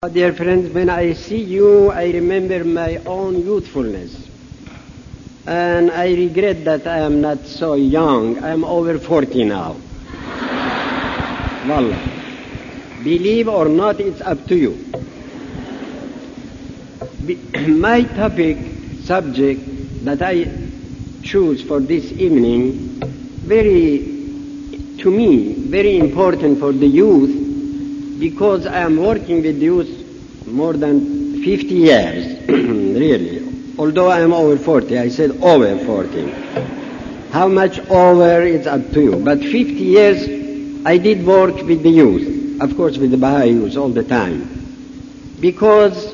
Dear friends, when I see you, I remember my own youthfulness. And I regret that I am not so young. I am over 40 now. Wallah. Believe or not, it's up to you. My subject that I choose for this evening, to me, very important for the youth, because I am working with youth more than 50 years, really. Although I am over 40, I said over 40. How much over, it's up to you. But 50 years I did work with the youth, of course with the Baha'i youth all the time. Because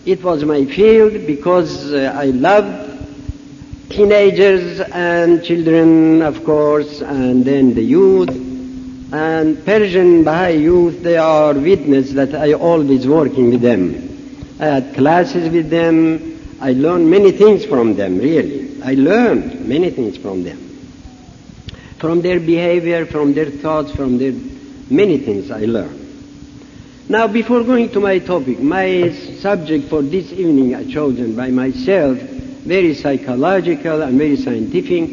it was my field, because I loved teenagers and children, of course, and then the youth. And Persian Baha'i youth, they are witness that I always working with them. I had classes with them. I learned many things from them, really. I learned many things from them. From their behavior, from their thoughts, from their many things I learned. Now, before going to my topic, my subject for this evening I chosen by myself, very psychological and very scientific,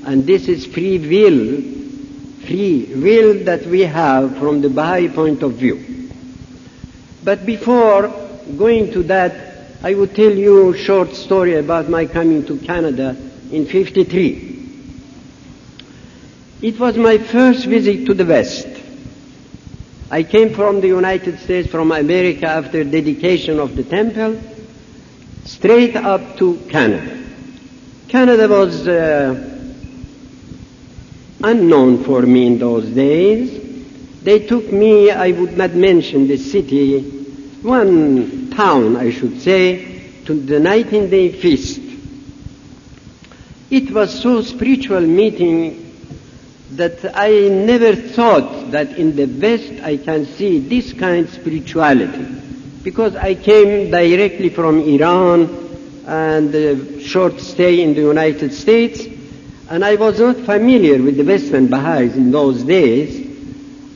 and this is free will that we have from the Baha'i point of view. But before going to that, I will tell you a short story about my coming to Canada in 1953. It was my first visit to the West. I came from the United States, from America, after dedication of the temple, straight up to Canada. Canada was unknown for me in those days. They took me, I would not mention the city, one town I should say, to the 19-day feast. It was so spiritual meeting that I never thought that in the West I can see this kind of spirituality. Because I came directly from Iran and a short stay in the United States, and I was not familiar with the Western Baha'is in those days.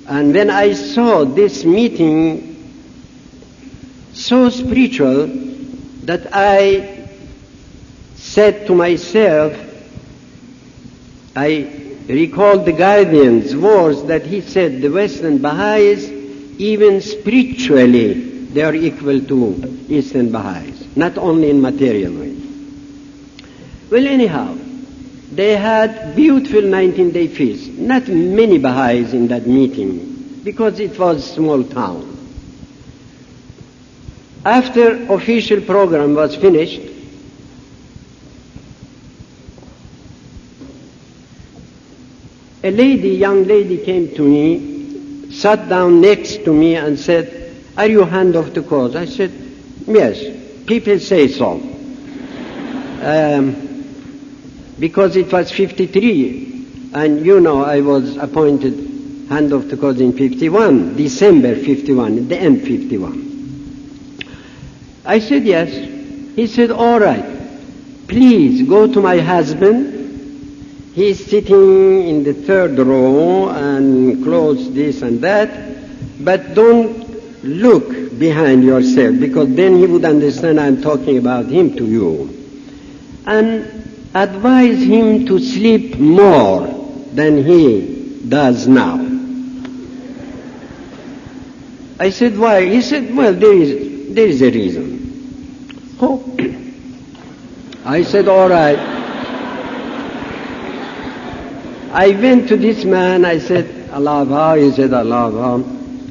And when I saw this meeting so spiritual, that I said to myself, I recalled the Guardian's words that he said the Western Baha'is, even spiritually, they are equal to Eastern Baha'is, not only in material ways. Well, anyhow, they had beautiful 19-day feast. Not many Baha'is in that meeting, because it was a small town. After official program was finished, a young lady came to me, sat down next to me and said, "Are you hand of the cause?" I said, "Yes, people say so." Because it was 1953, and you know I was appointed hand of the cause in 1951, December 1951, at the end 1951. I said yes. He said, "All right, please go to my husband. He's sitting in the third row and close this and that, but don't look behind yourself, because then he would understand I'm talking about him to you. And advise him to sleep more than he does now." I said, "Why?" He said, "Well, there is a reason." Oh. I said, "All right." I went to this man, I said, "Allah Akbar." He said, "Allah Akbar."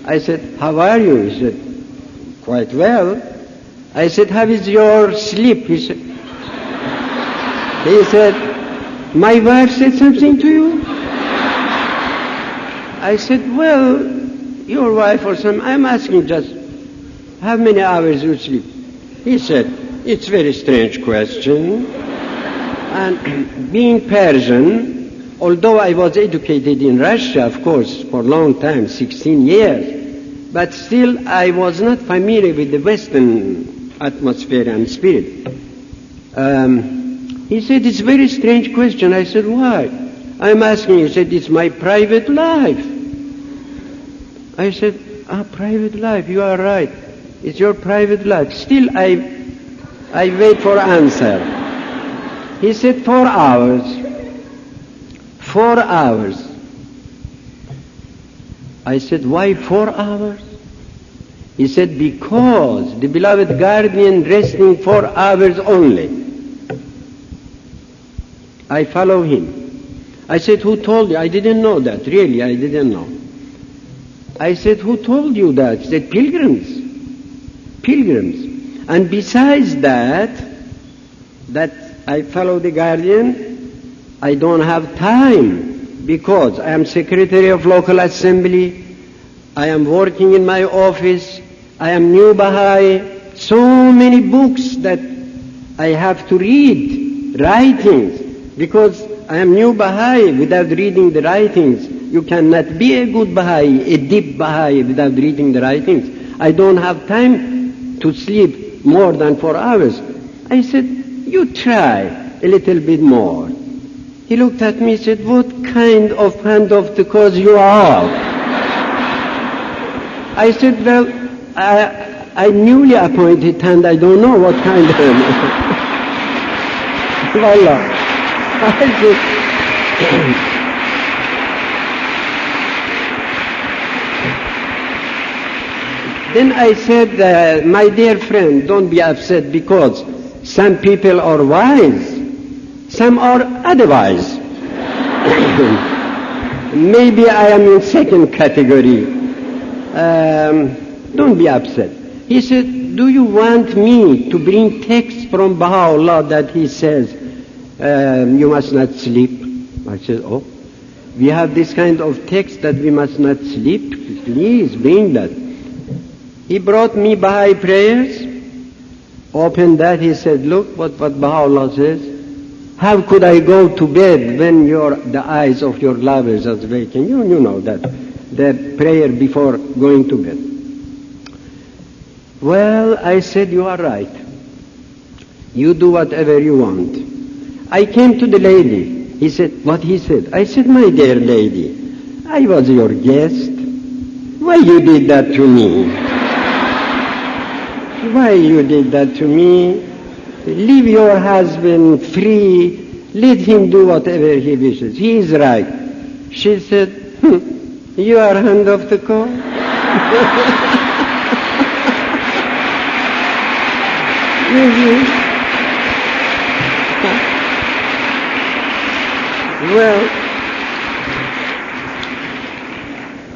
I said, "How are you?" He said, "Quite well." I said, "How is your sleep?" He said, "My wife said something to you?" I said, "Well, your wife or some, I'm asking just how many hours you sleep." He said, "It's a very strange question." And being Persian, although I was educated in Russia, of course, for a long time, 16 years, but still I was not familiar with the Western atmosphere and spirit. He said, "It's a very strange question." I said, "Why?" "I'm asking." He said, "It's my private life." I said, "Private life, you are right. It's your private life. Still, I wait for answer. He said 4 hours. 4 hours. I said, why 4 hours? He said, because the beloved guardian resting 4 hours only. I follow him. I said, who told you? I didn't know that. Really, I didn't know. I said, who told you that? He said, pilgrims. Pilgrims. And besides that I follow the guardian, I don't have time because I am secretary of local assembly, I am working in my office, I am new Baha'i, so many books that I have to read, writings, because I am new Baha'i. Without reading the writings, you cannot be a good Baha'i, a deep Baha'i without reading the writings. I don't have time to sleep more than 4 hours. I said, you try a little bit more. He looked at me and said, what kind of hand of the cause you are? I said, well, I'm newly appointed and I don't know what kind of hand. Wallah. I said, then I said, my dear friend, don't be upset because some people are wise, some are otherwise. Maybe I am in second category. Don't be upset. He said, do you want me to bring text from Baha'u'llah that he says, you must not sleep? I said, oh, we have this kind of text that we must not sleep. Please bring that. He brought me Baha'i prayers, opened that, he said, look what Baha'u'llah says. How could I go to bed when the eyes of your lovers are vacant? You know that, the prayer before going to bed. Well, I said, you are right. You do whatever you want. I came to the lady. He said, what he said? I said, my dear lady, I was your guest. Why you did that to me? Why you did that to me? Leave your husband free. Let him do whatever he wishes. He is right. She said, you are hand of the call.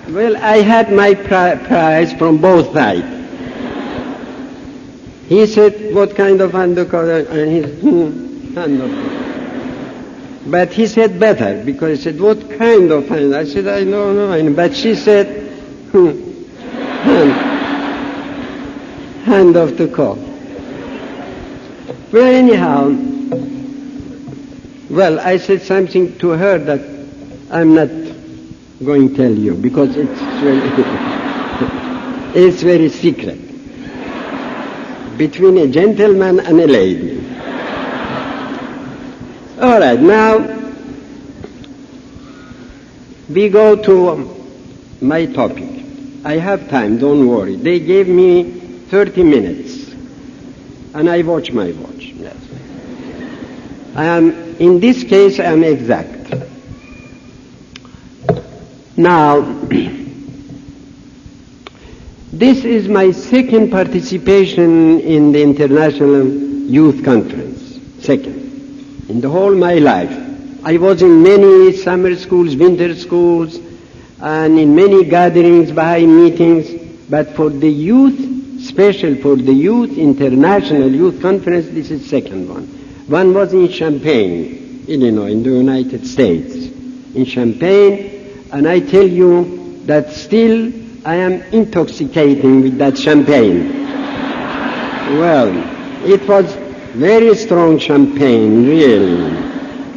Well, I had my prize from both sides. He said, what kind of undercover? And he said, undercover. But he said better, because he said, what kind of hand? I said, I don't know. But she said, hand of the cock. Well, anyhow, I said something to her that I'm not going to tell you, because it's very secret. Between a gentleman and a lady. All right, now we go to my topic. I have time, don't worry. They gave me 30 minutes, and I watch my watch. Yes. In this case, I am exact. Now, this is my second participation in the International Youth Conference. Second. In the whole my life. I was in many summer schools, winter schools, and in many gatherings, Baha'i meetings, but for the youth, special for the youth, International Youth Conference, this is second one. One was in Champaign, Illinois, in the United States. In Champaign, and I tell you that still I am intoxicating with that champagne. Well, it was very strong champagne, really.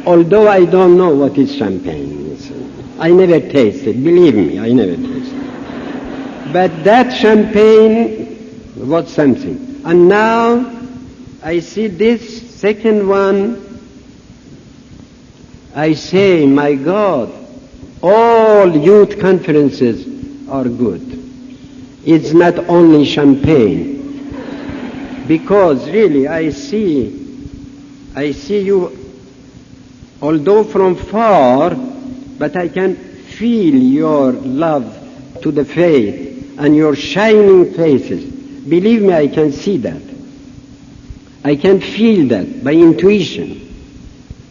Although I don't know what is champagne. I never tasted, believe me, I never tasted. But that champagne was something. And now I see this second one. I say, my God, all youth conferences are good. It's not only champagne. because really I see you, although from far, but I can feel your love to the faith and your shining faces. Believe me, I can see that. I can feel that by intuition,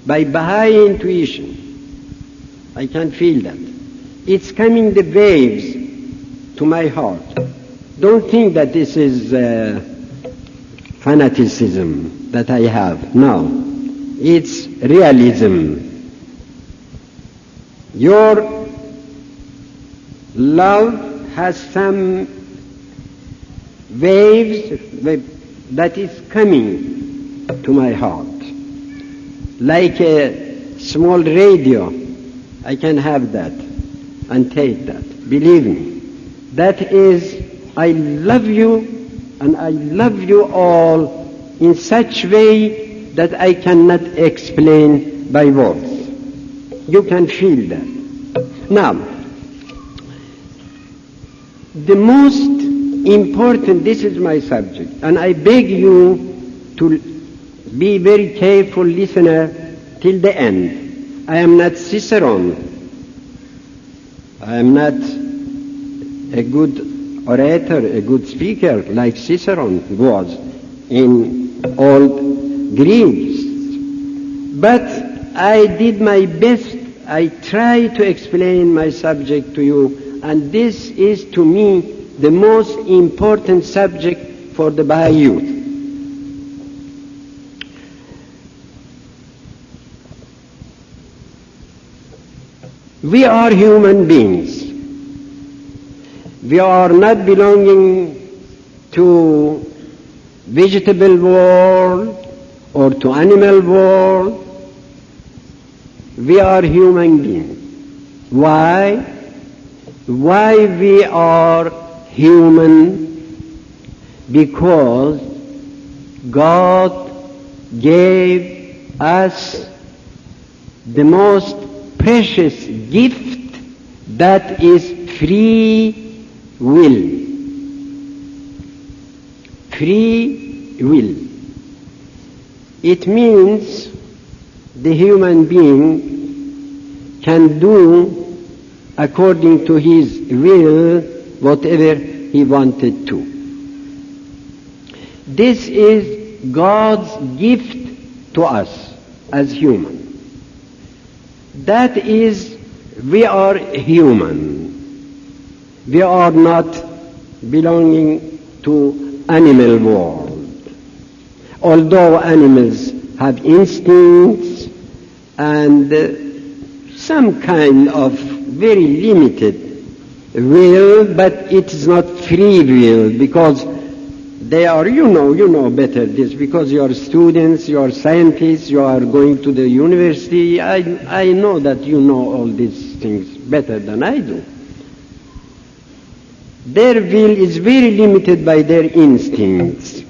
by Baha'i intuition. I can feel that. It's coming the waves to my heart. Don't think that this is fanaticism that I have. No, it's realism. Your love has some waves that is coming to my heart. Like a small radio, I can have that and take that. Believe me. That is, I love you and I love you all in such way that I cannot explain by words. You can feel that. Now, the most important, this is my subject, and I beg you to be very careful listener till the end. I am not Cicerone. I am not a good orator, a good speaker like Cicerone was in old Greece. But I did my best. I tried to explain my subject to you, and this is to me the most important subject for the Baha'i youth. We are human beings. We are not belonging to vegetable world or to animal world. We are human beings. Why? Why we are human? Because God gave us the most precious gift, that is free will. Free will. It means the human being can do according to his will whatever he wanted to. This is God's gift to us as human. That is, we are human. We are not belonging to animal world. Although animals have instincts and some kind of very limited will, but it is not free will, because they are, you know better this, because you are students, you are scientists, you are going to the university. I know that you know all these things better than I do. Their will is very limited by their instincts,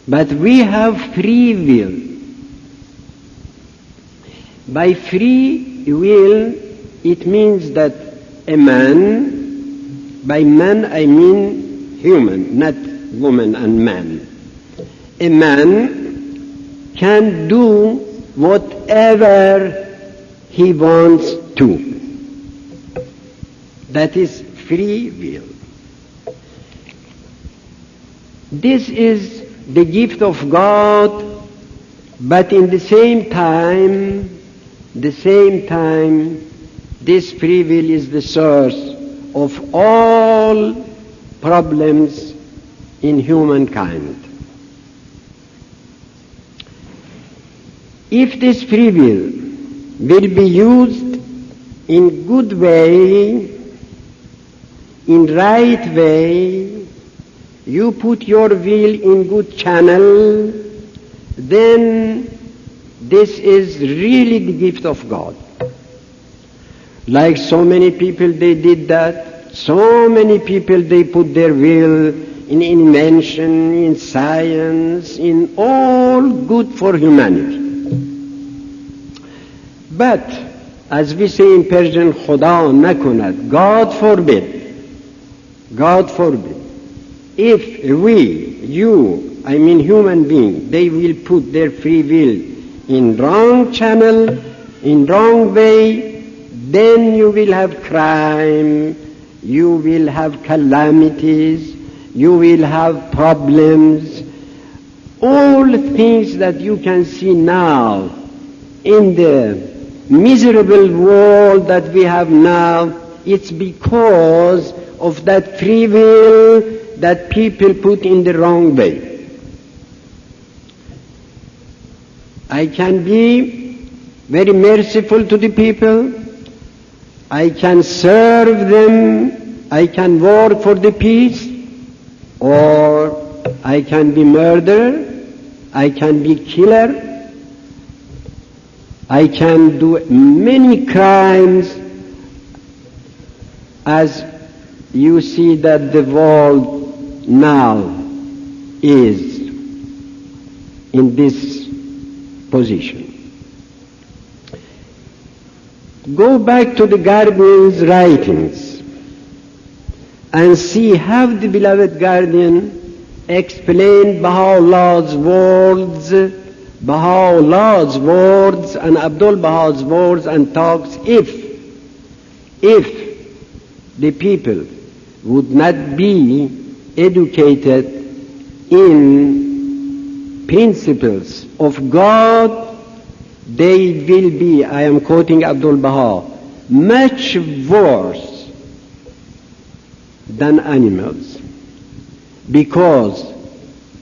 but we have free will. By free will, it means that a man, by man I mean human, not woman and man. A man can do whatever he wants to. That is free will. This is the gift of God, but in the same time, this free will is the source of all problems in humankind. If this free will be used in good way, in right way, you put your will in good channel, then this is really the gift of God. Like so many people they did that, so many people they put their will in invention, in science, in all good for humanity. But, as we say in Persian, Khuda nakunad, God forbid, God forbid, if we, you, I mean human being, they will put their free will in wrong channel, in wrong way, then you will have crime, you will have calamities, you will have problems. All things that you can see now in the miserable world that we have now, it's because of that free will that people put in the wrong way. I can be very merciful to the people, I can serve them, I can work for the peace, or I can be murderer, I can be killer, I can do many crimes, as you see that the world now is in this position. Go back to the Guardian's writings and see how the beloved Guardian explained Baha'u'llah's words and Abdul Baha's words, and talks if the people would not be educated in principles of God, they will be, I am quoting Abdul Baha, much worse than animals. Because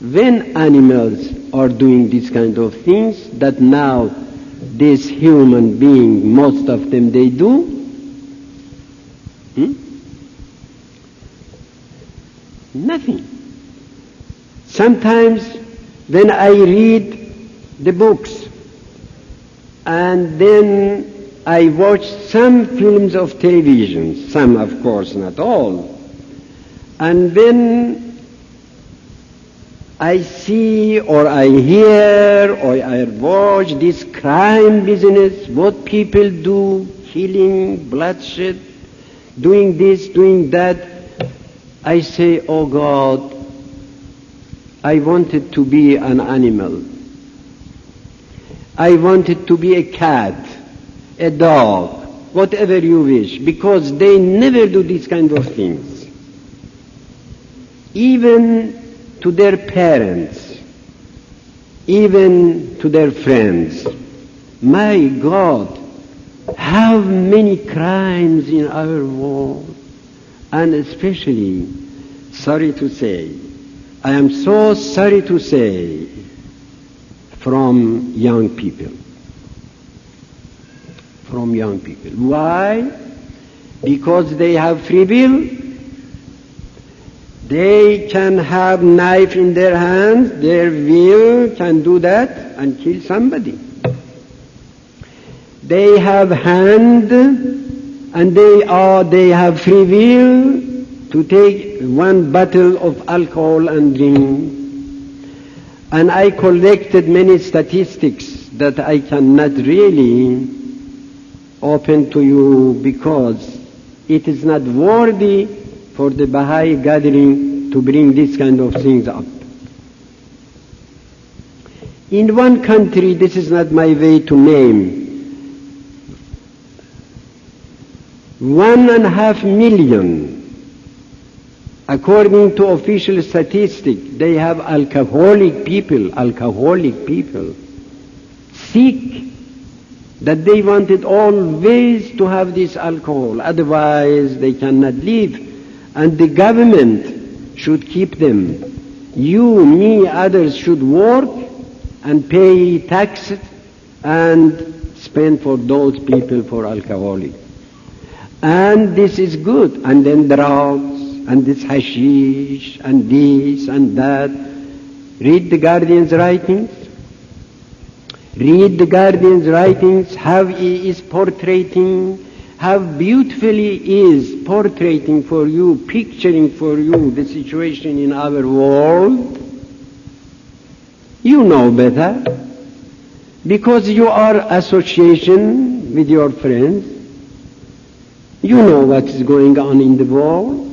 when animals are doing this kind of things that now this human being, most of them they do, nothing. Sometimes when I read the books and then I watch some films of television, some of course not all, and then I see or I hear or I watch this crime business, what people do, killing, bloodshed, doing this, doing that, I say, oh God, I wanted to be an animal. I wanted to be a cat, a dog, whatever you wish, because they never do these kind of things. Even to their parents, even to their friends. My God, how many crimes in our world, and especially, sorry to say, I am so sorry to say, from young people. From young people. Why? Because they have free will. They can have knife in their hands, their will can do that and kill somebody. They have hand and they have free will to take one bottle of alcohol and drink. And I collected many statistics that I cannot really open to you because it is not worthy for the Baha'i gathering to bring this kind of things up. In one country, this is not my way to name, 1.5 million, according to official statistics, they have alcoholic people, sick, that they wanted always to have this alcohol, otherwise they cannot live. And the government should keep them. You, me, others should work and pay taxes and spend for those people, for alcoholics. And this is good. And then drugs, and this hashish, and this and that. Read the Guardian's writings. Read the Guardian's writings, how he is portraying, how beautifully he is portraying for you, picturing for you the situation in our world. You know better, because you are association with your friends. You know what is going on in the world.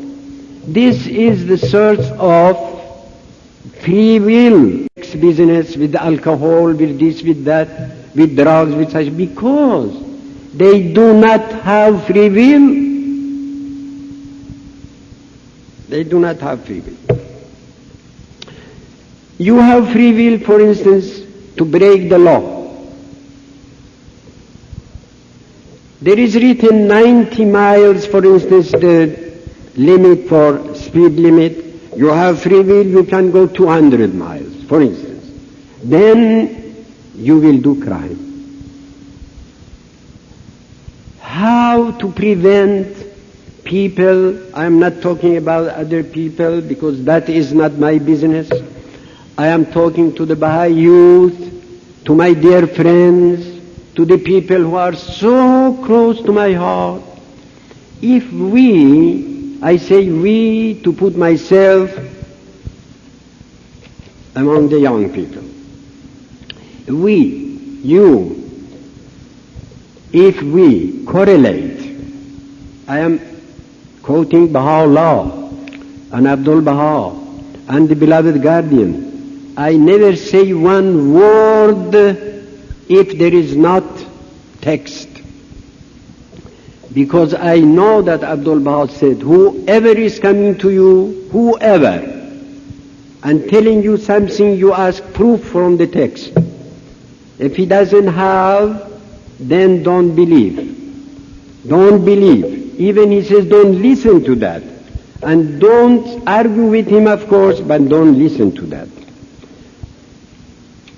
This is the source of free will, business with alcohol, with this, with that, with drugs, with such, because they do not have free will. They do not have free will. You have free will, for instance, to break the law. There is written 90 miles, for instance, the limit for speed limit. You have free will, you can go 200 miles, for instance. Then you will do crime. How to prevent people? I am not talking about other people because that is not my business. I am talking to the Baha'i youth, to my dear friends, to the people who are so close to my heart. If we, I say we to put myself among the young people, we, you, if we correlate, I am quoting Baha'u'llah and Abdul Baha and the beloved guardian, I never say one word if there is not text. Because I know that Abdul Baha said, whoever is coming to you, whoever, and telling you something, you ask proof from the text. If he doesn't have, then don't believe. Don't believe. Even he says don't listen to that. And don't argue with him, of course, but don't listen to that.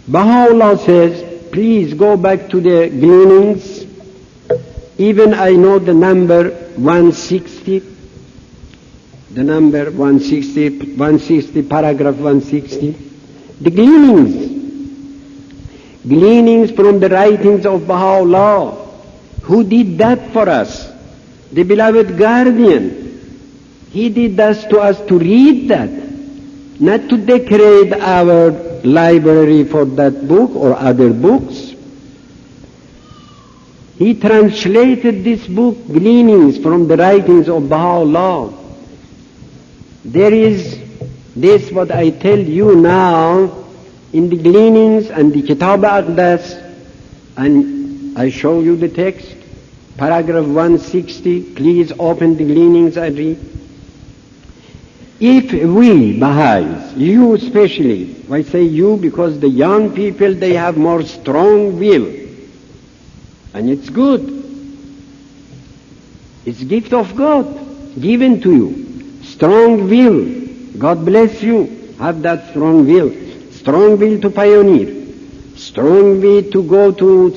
Baha'u'llah says, please go back to the gleanings. Even I know the number 160. The number 160, paragraph 160. The gleanings. Gleanings from the writings of Baha'u'llah. Who did that for us? The beloved guardian. He did that to us to read that, not to decorate our library for that book or other books. He translated this book, Gleanings from the writings of Baha'u'llah. There is this what I tell you now in the Gleanings and the Kitab Aqdas, and I show you the text, paragraph 160, please open the Gleanings and read. If we, Baha'is, you especially, I say you because the young people, they have more strong will, and it's good. It's a gift of God, given to you. Strong will. God bless you. Have that strong will. Strong will to pioneer. Strong will to go to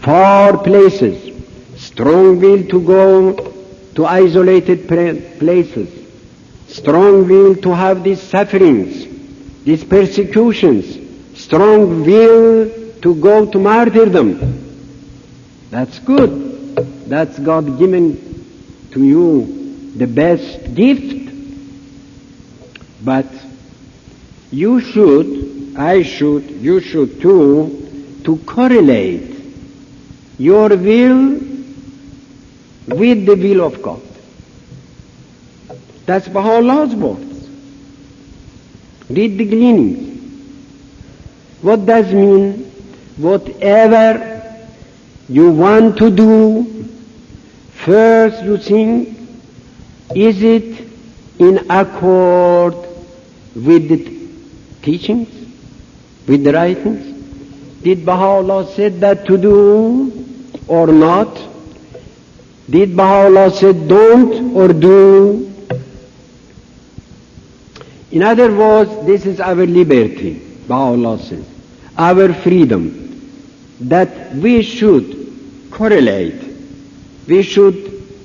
far places. Strong will to go to isolated places. Strong will to have these sufferings, these persecutions. Strong will to go to martyrdom. That's good. That's God given to you, the best gift. But you should, I should, you should too, to correlate your will with the will of God. That's Baha'u'llah's words. Read the Gleanings. What does mean? Whatever you want to do, first you think, is it in accord with the teachings, with the writings? Did Baha'u'llah say that to do or not? Did Baha'u'llah say don't or do? In other words, this is our liberty, Baha'u'llah says, our freedom, that we should correlate, we should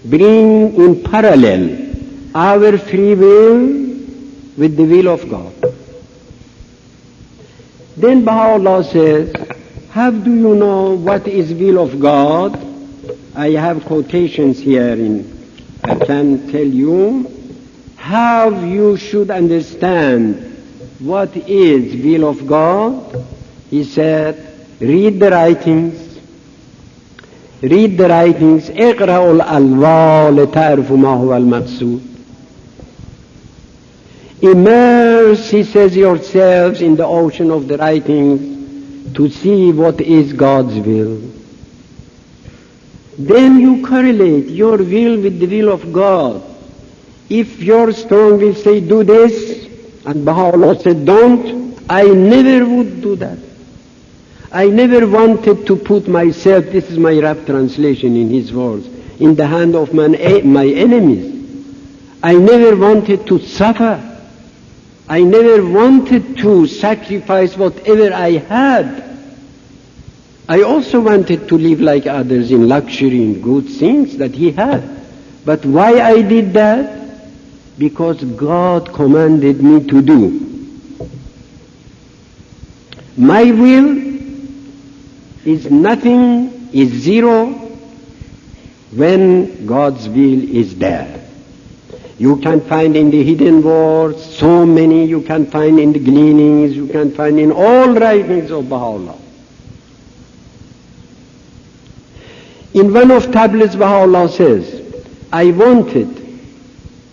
bring in parallel our free will with the will of God. Then Baha'u'llah says, how do you know what is will of God? I have quotations here, I can tell you how you should understand what is will of God. He said, read the writings. Read the writings. اقرأوا الألواء لتعرفوا ما هو المقصود. Immerse, he says, yourselves in the ocean of the writings to see what is God's will. Then you correlate your will with the will of God. If your strong will say, do this, and Baha'u'llah said, don't, I never would do that. I never wanted to put myself, this is my rough translation in his words, in the hand of my enemies. I never wanted to suffer. I never wanted to sacrifice whatever I had. I also wanted to live like others in luxury and good things that he had. But why I did that? Because God commanded me to do. My will is nothing, is zero, when God's will is there. You can find in the hidden words so many, you can find in the gleanings, you can find in all writings of Baha'u'llah. In one of tablets, Baha'u'llah says, I wanted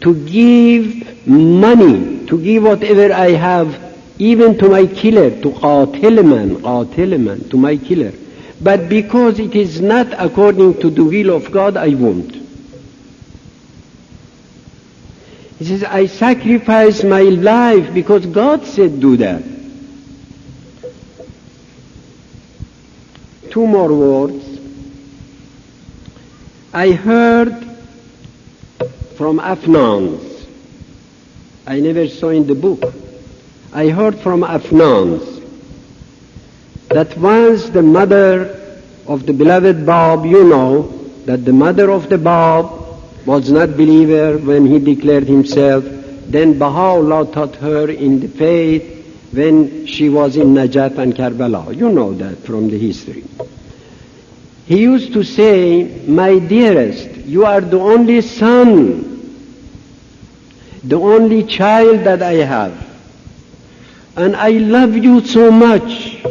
to give money, to give whatever I have, even to my killer, to qatilaman, to my killer. But because it is not according to the will of God, I won't. He says, I sacrifice my life because God said do that. Two more words. I heard from Afnans. I never saw in the book. I heard from Afnans that once the mother of the beloved Bab, you know, that the mother of the Bab was not believer when he declared himself, then Baha'u'llah taught her in the faith when she was in Najaf and Karbala. You know that from the history. He used to say, my dearest, you are the only son, the only child that I have, and I love you so much.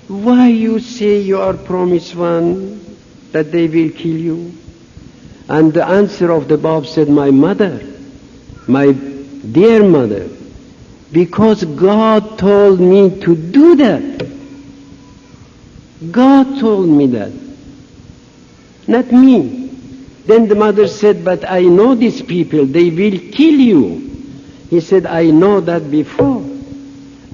Why you say you are promised one, that they will kill you? And the answer of the Bab said, my mother, my dear mother, because God told me to do that. God told me that, not me. Then the mother said, but I know these people, they will kill you. He said, I know that before.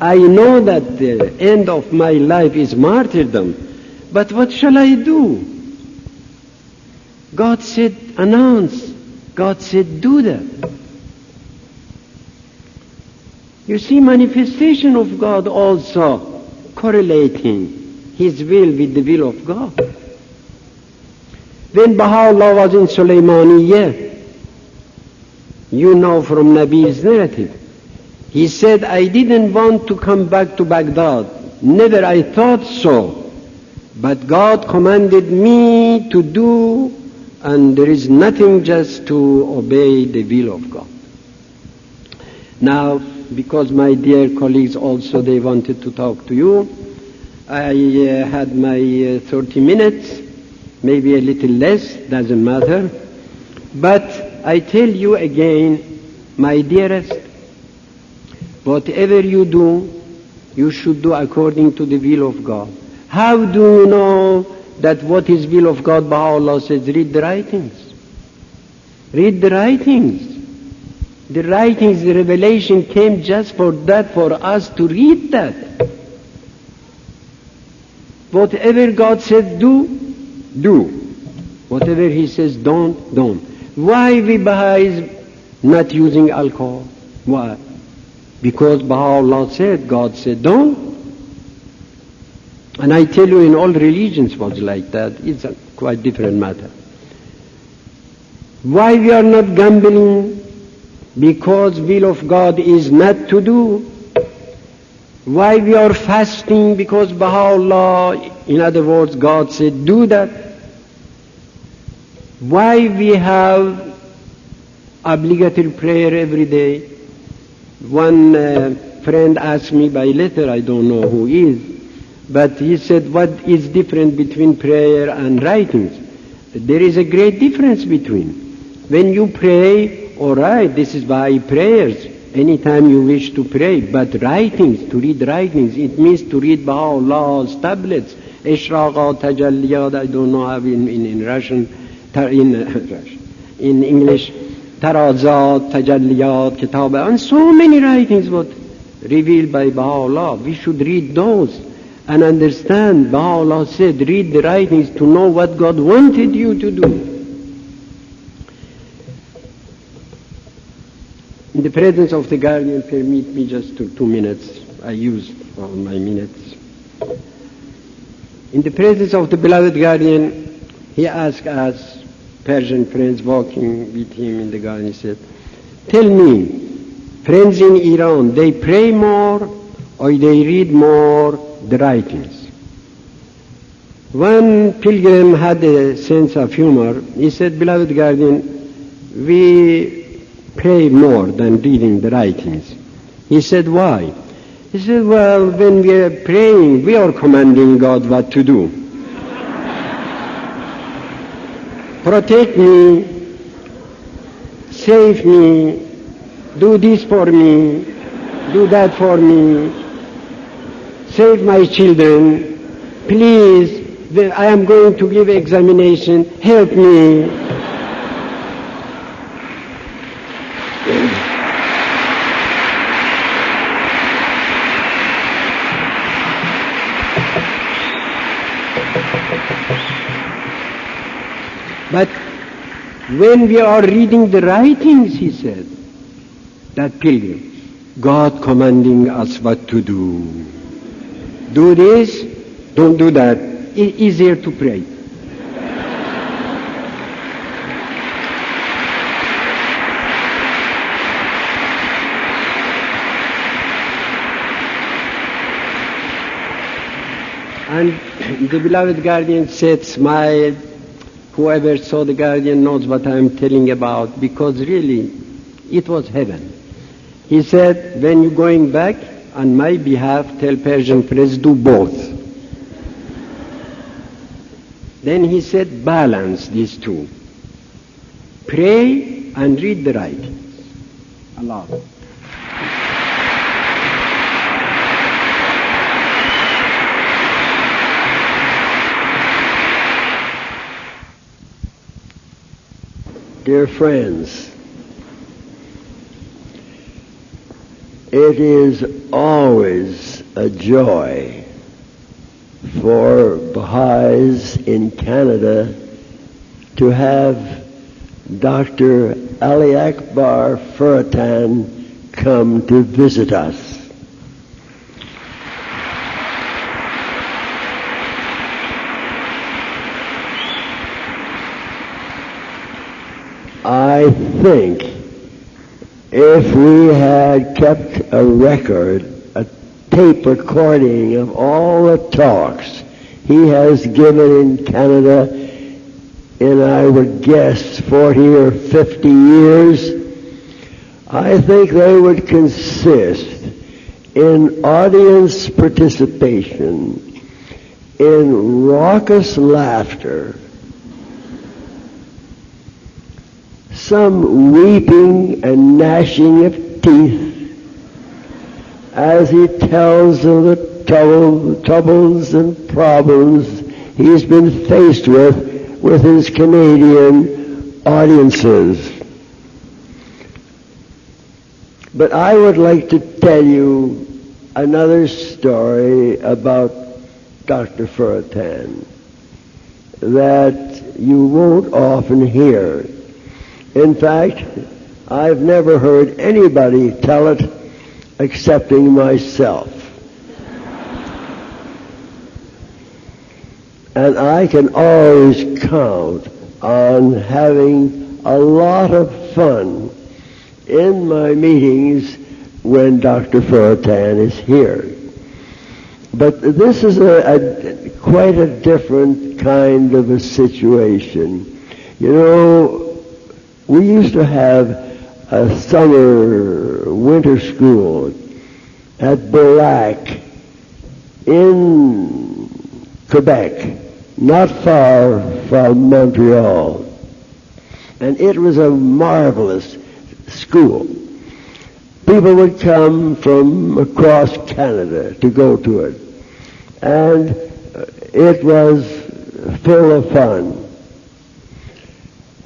I know that the end of my life is martyrdom, but what shall I do? God said, announce. God said, do that. You see, manifestation of God also correlating His will with the will of God. When Baha'u'llah was in Sulaimaniyah, you know from Nabi's narrative, he said, I didn't want to come back to Baghdad. Never I thought so. But God commanded me to do, and there is nothing just to obey the will of God. Now, because my dear colleagues also, they wanted to talk to you, I had my 30 minutes, maybe a little less, doesn't matter. But I tell you again, my dearest, whatever you do, you should do according to the will of God. How do you know that what is will of God? Baha'u'llah says, read the writings. Read the writings. The writings, the revelation came just for that, for us to read that. Whatever God said do, do. Whatever He says don't, don't. Why we Baha'is not using alcohol? Why? Because Baha'u'llah said, God said don't. And I tell you, in all religions was like that. It's a quite different matter. Why we are not gambling? Because will of God is not to do. Why we are fasting? Because Baha'u'llah, in other words, God said do that. Why we have obligatory prayer every day? One friend asked me by letter, I don't know who is, but he said, what is different between prayer and writings? There is a great difference between. When you pray, all right, this is by prayers. anytime you wish to pray. But writings, to read writings, it means to read Baha'u'llah's tablets, Ishraqat, Tajalliyat, I don't know how in Russian, in English, Tarazat, Tajalliyat, Kitab, and so many writings were revealed by Baha'u'llah. We should read those and understand. Baha'u'llah said, read the writings to know what God wanted you to do. In the presence of the guardian, permit me just 2 minutes. I use all my minutes. In the presence of the beloved guardian, he asked us, Persian friends walking with him in the garden, he said, tell me, friends in Iran, they pray more or they read more the writings? One pilgrim had a sense of humor. He said, beloved guardian, we pray more than reading the writings. He said, why? He said, well, when we are praying, we are commanding God what to do. Protect me, save me, do this for me, do that for me, save my children, please, I am going to give examination, help me. But when we are reading the writings, he said, that pilgrim, God commanding us what to do. Do this, don't do that. It's easier to pray. And the beloved guardian said, smiled. Whoever saw the guardian knows what I am telling about, because really, it was heaven. He said, when you're going back, on my behalf, tell Persian friends, do both. Then he said, balance these two. Pray and read the writings. Allah. Dear friends, it is always a joy for Baha'is in Canada to have Dr. Ali Akbar Furutan come to visit us. I think if we had kept a record, a tape recording of all the talks he has given in Canada in, I would guess, 40 or 50 years, I think they would consist in audience participation, in raucous laughter, some weeping and gnashing of teeth as he tells of the troubles and problems he's been faced with his Canadian audiences. But I would like to tell you another story about Dr. Furutan that you won't often hear. In fact, I've never heard anybody tell it excepting myself. And I can always count on having a lot of fun in my meetings when Dr. Furutan is here. But this is quite a different kind of a situation. You know, we used to have a summer-winter school at Varqá in Quebec, not far from Montreal. And it was a marvelous school. people would come from across Canada to go to it. And it was full of fun.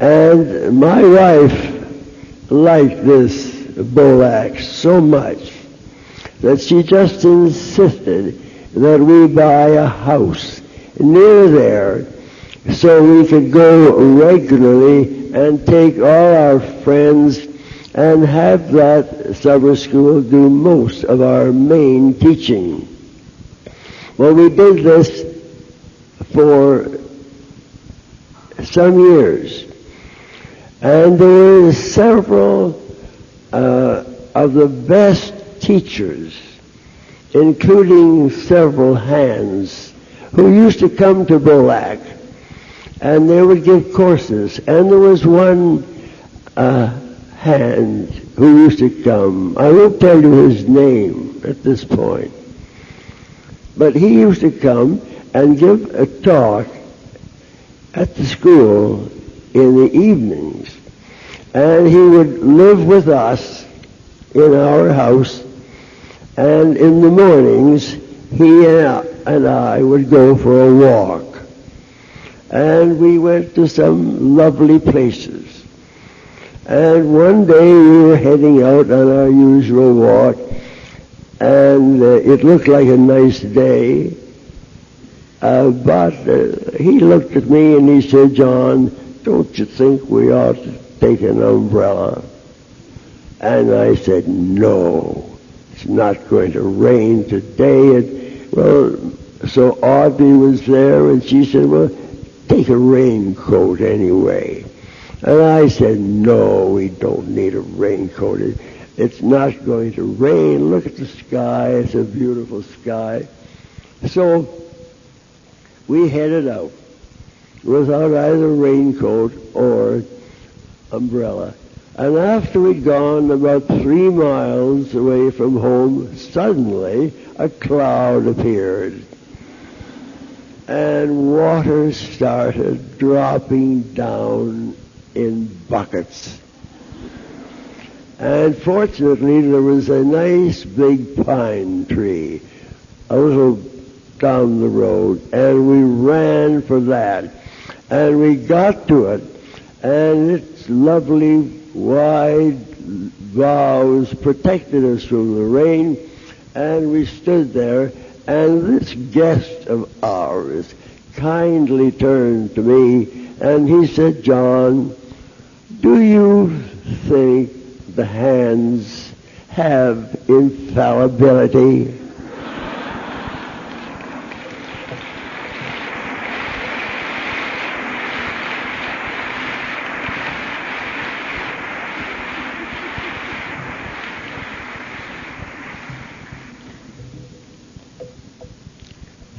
And my wife liked this bull act so much that she just insisted that we buy a house near there so we could go regularly and take all our friends and have that summer school do most of our main teaching. Well, we did this for some years, and there were several of the best teachers, including several hands, who used to come to Bolac, and they would give courses. And there was one hand who used to come. I won't tell you his name at this point, but he used to come and give a talk at the school in the evenings, and he would live with us in our house, and in the mornings he and I would go for a walk, and we went to some lovely places. And one day we were heading out on our usual walk, and it looked like a nice day, but he looked at me and he said, "John, don't you think we ought to take an umbrella?" And I said, "No, it's not going to rain today." So Audrey was there, and she said, "Well, take a raincoat anyway." And I said, "No, we don't need a raincoat. It's not going to rain. Look at the sky. It's a beautiful sky." So we headed out without either raincoat or umbrella. And after we'd gone about 3 miles away from home, suddenly a cloud appeared. And water started dropping down in buckets. And fortunately, there was a nice big pine tree a little down the road, and we ran for that. And we got to it, and its lovely wide boughs protected us from the rain, and we stood there, and this guest of ours kindly turned to me, and he said, "John, do you think the hands have infallibility?"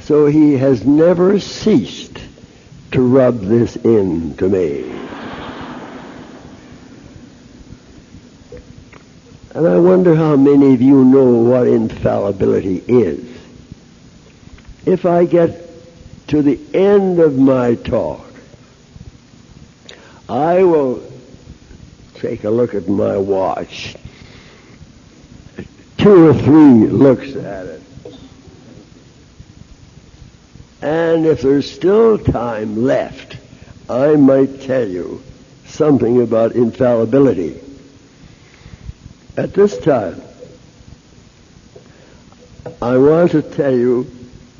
So he has never ceased to rub this in to me. And I wonder how many of you know what infallibility is. If I get to the end of my talk, I will take a look at my watch, 2 or 3 looks at it. And if there's still time left, I might tell you something about infallibility. At this time, I want to tell you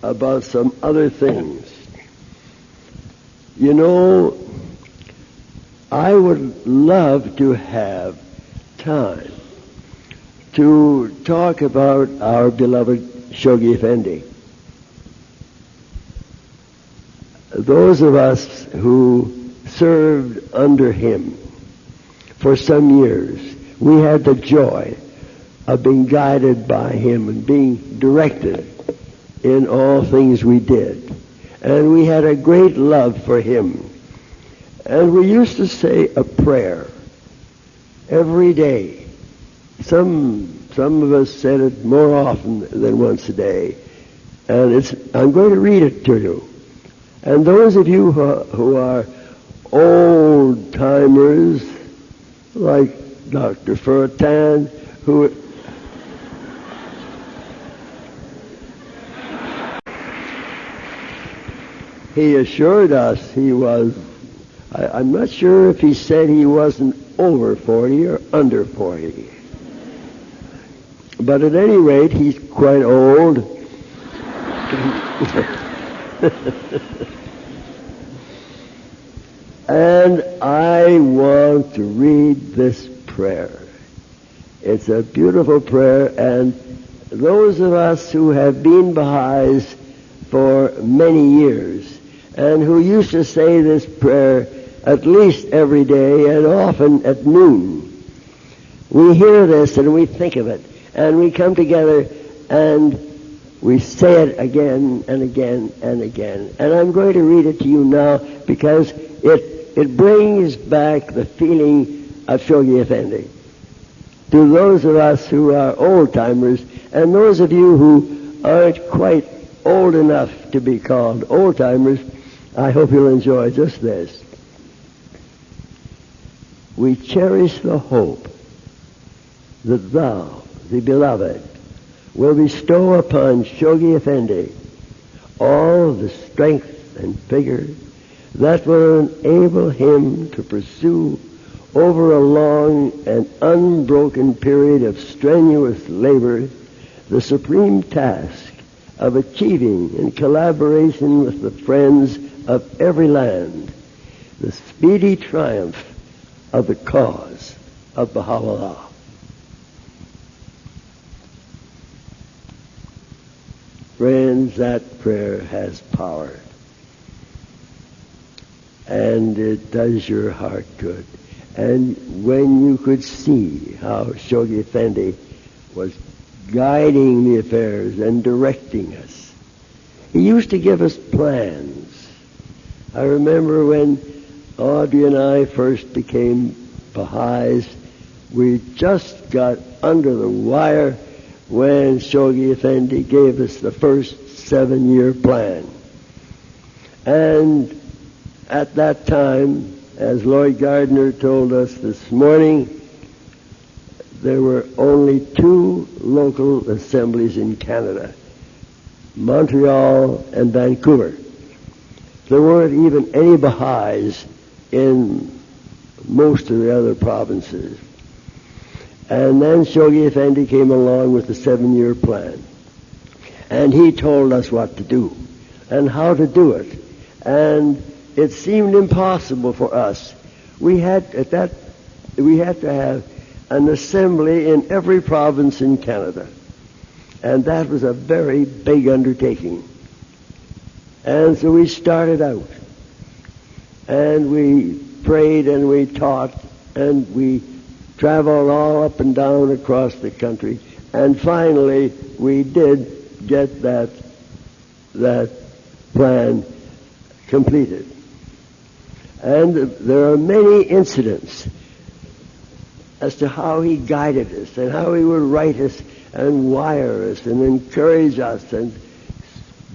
about some other things. You know, I would love to have time to talk about our beloved Shoghi Effendi. Those of us who served under him for some years, we had the joy of being guided by him and being directed in all things we did. And we had a great love for him. And we used to say a prayer every day. Some of us said it more often than once a day. And I'm going to read it to you. And those of you who are old-timers, like Dr. Furutan, who He assured us he was, I'm not sure if he said he wasn't over 40 or under 40. But at any rate, he's quite old. And I want to read this prayer. It's a beautiful prayer, and those of us who have been Baha'is for many years and who used to say this prayer at least every day and often at noon, we hear this and we think of it, and we come together and we say it again and again and again. And I'm going to read it to you now because it brings back the feeling of Shoghi Effendi to those of us who are old-timers, and those of you who aren't quite old enough to be called old-timers. I hope you'll enjoy just this. We cherish the hope that thou, the beloved, will bestow upon Shoghi Effendi all the strength and vigor that will enable him to pursue over a long and unbroken period of strenuous labor the supreme task of achieving, in collaboration with the friends of every land, the speedy triumph of the cause of Baha'u'llah. Friends, that prayer has power, and it does your heart good. And when you could see how Shoghi Effendi was guiding the affairs and directing us, he used to give us plans. I remember when Audrey and I first became Baha'is, we just got under the wire when Shoghi Effendi gave us the first 7-year plan. And at that time, as Lloyd Gardner told us this morning, there were only 2 local assemblies in Canada, Montreal and Vancouver. There weren't even any Baha'is in most of the other provinces. And then Shoghi Effendi came along with the 7-year plan. And he told us what to do and how to do it. And it seemed impossible for us. We had to have an assembly in every province in Canada. And that was a very big undertaking. And so we started out. And we prayed and we taught and we traveled all up and down across the country. And finally we did get that plan completed. And there are many incidents as to how he guided us and how he would write us and wire us and encourage us and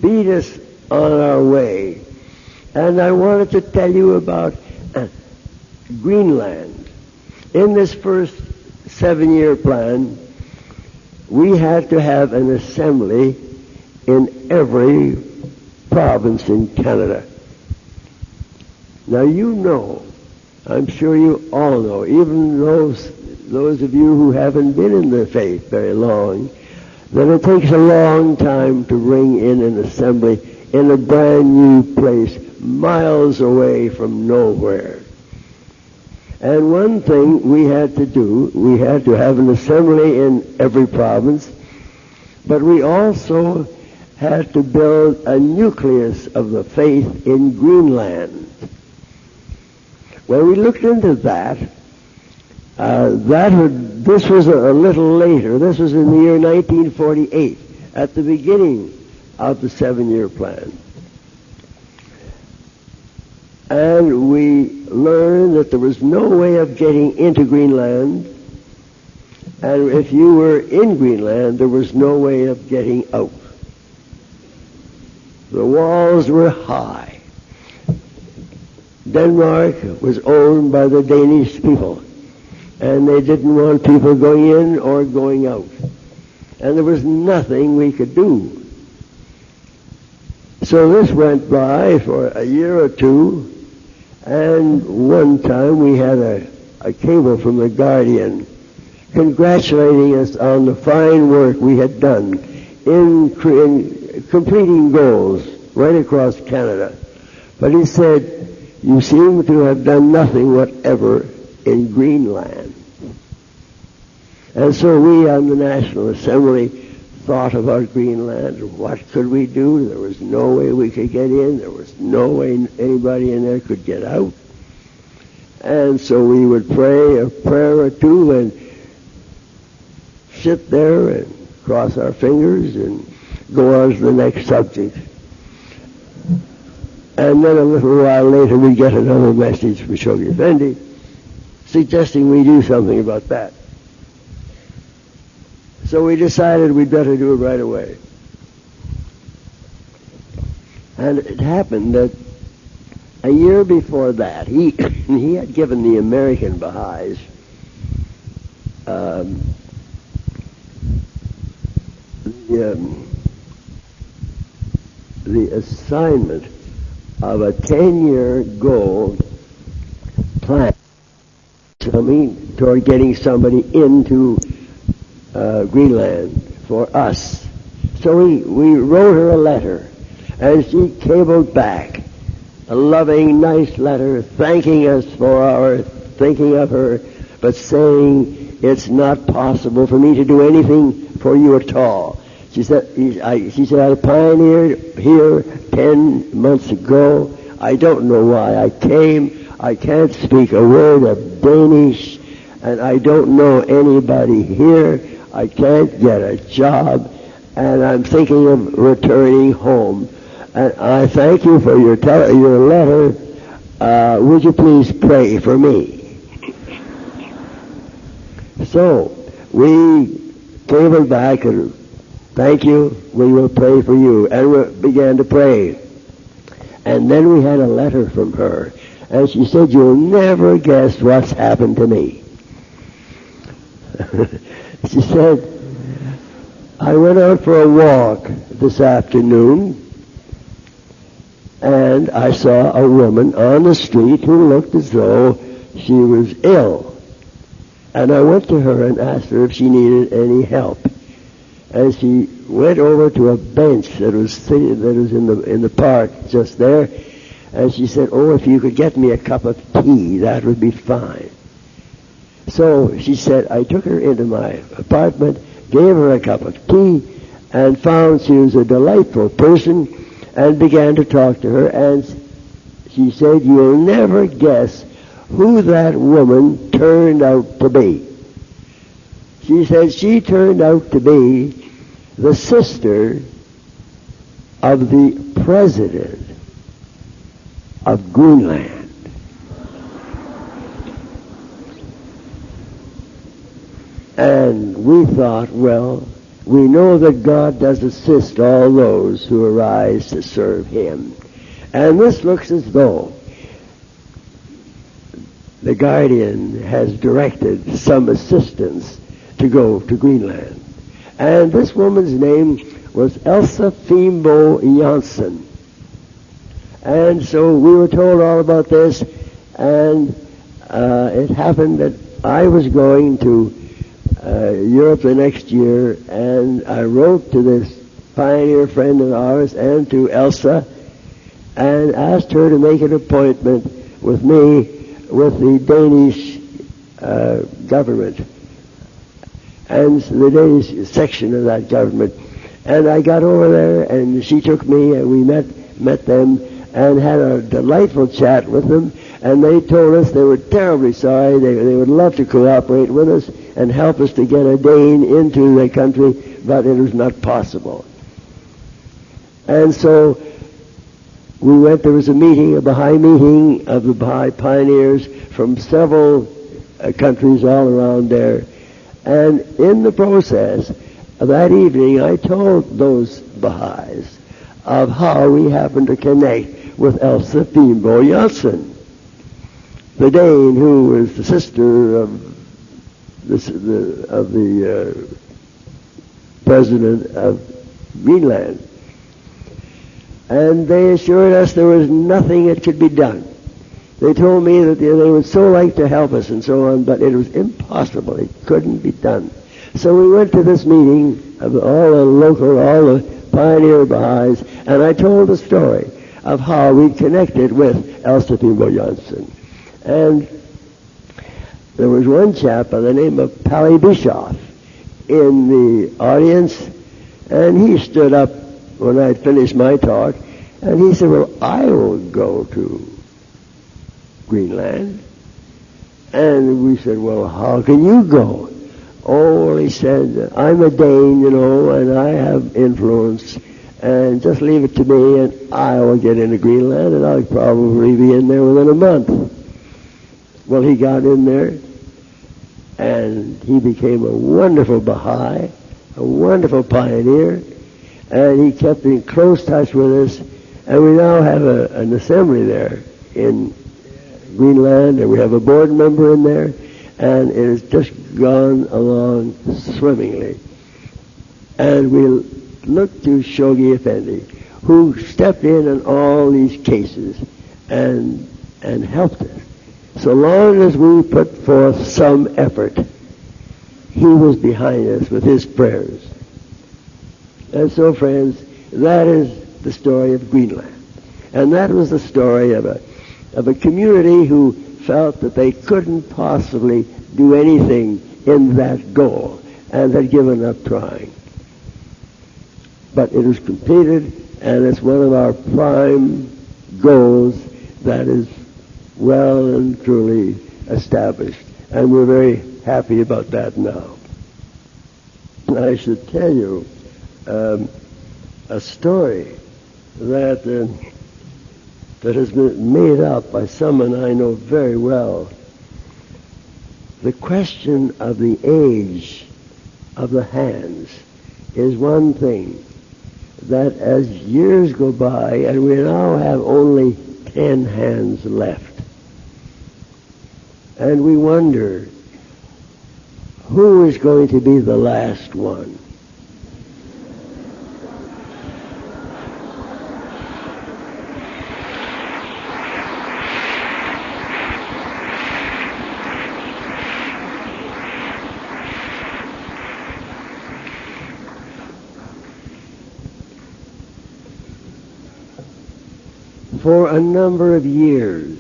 beat us on our way. And I wanted to tell you about Greenland. In this first 7-year plan, we had to have an assembly in every province in Canada. Now you know, I'm sure you all know, even those of you who haven't been in the faith very long, that it takes a long time to bring in an assembly in a brand new place, miles away from nowhere. And one thing we had to do, we had to have an assembly in every province, but we also had to build a nucleus of the faith in Greenland. When we looked into that, this was a little later. This was in the year 1948, at the beginning of the 7-year plan. And we learned that there was no way of getting into Greenland, and if you were in Greenland, there was no way of getting out. The walls were high. Denmark was owned by the Danish people, and they didn't want people going in or going out. And there was nothing we could do. So this went by for a year or two, and one time we had a cable from the Guardian congratulating us on the fine work we had done in completing goals right across Canada. But he said, you seem to have done nothing whatever in Greenland. And so we on the National Assembly thought about Greenland. What could we do? There was no way we could get in. There was no way anybody in there could get out. And so we would pray a prayer or two and sit there and cross our fingers and go on to the next subject. And then a little while later we get another message from Shoghi Effendi suggesting we do something about that. So we decided we'd better do it right away. And it happened that a year before that, he had given the American Baha'is the assignment of a 10-year goal plan coming toward getting somebody into Greenland for us. So we wrote her a letter, and she cabled back a loving, nice letter thanking us for our thinking of her, but saying it's not possible for me to do anything for you at all. She said, I pioneered here 10 months ago. I don't know why I came. I can't speak a word of Danish, and I don't know anybody here. I can't get a job, and I'm thinking of returning home. And I thank you for your letter. Would you please pray for me? So we cabled back and thank you, we will pray for you. And we began to pray. And then we had a letter from her. And she said, you'll never guess what's happened to me. She said, I went out for a walk this afternoon, and I saw a woman on the street who looked as though she was ill. And I went to her and asked her if she needed any help. And she went over to a bench that was in the park just there, and she said, oh, if you could get me a cup of tea, that would be fine. So she said, I took her into my apartment, gave her a cup of tea, and found she was a delightful person, and began to talk to her, and she said, you'll never guess who that woman turned out to be. She said she turned out to be the sister of the president of Greenland. And we thought, well, we know that God does assist all those who arise to serve Him. And this looks as though the Guardian has directed some assistance to go to Greenland. And this woman's name was Elsa Fimbo Janssen. And so we were told all about this, and it happened that I was going to Europe the next year, and I wrote to this pioneer friend of ours and to Elsa and asked her to make an appointment with me with the Danish government and the Danish section of that government. And I got over there, and she took me, and we met them and had a delightful chat with them, and they told us they were terribly sorry. They would love to cooperate with us and help us to get a Dane into the country, but it was not possible. And so we went, there was a meeting, a Baha'i meeting of the Baha'i pioneers from several countries all around there. And in the process of that evening, I told those Baha'is of how we happened to connect with Elsa Fimbo Janssen, the Dane who was the sister of the president of Greenland. and they assured us there was nothing that could be done. They told me that they would so like to help us and so on, but it was impossible. It couldn't be done. So we went to this meeting of all the pioneer Baha'is, and I told the story of how we connected with Elsa P. Johnson. And there was one chap by the name of Pally Bischoff in the audience, and he stood up when I finished my talk, and he said, well, I will go to Greenland. And we said, well, how can you go? Oh, well, he said, I'm a Dane, and I have influence, and just leave it to me, and I will get into Greenland, and I'll probably be in there within a month. Well, he got in there, and he became a wonderful Baha'i, a wonderful pioneer, and he kept in close touch with us, and we now have an assembly there in Greenland, and we have a board member in there, and it has just gone along swimmingly. And we look to Shoghi Effendi, who stepped in all these cases and helped us. So long as we put forth some effort, he was behind us with his prayers. And so, friends, that is the story of Greenland. And that was the story of a community who felt that they couldn't possibly do anything in that goal and had given up trying. But it is completed, and it's one of our prime goals that is well and truly established. And we're very happy about that now. I should tell you a story that has been made up by someone I know very well. The question of the age of the hands is one thing that as years go by, and we now have only 10 hands left, and we wonder who is going to be the last one. For a number of years,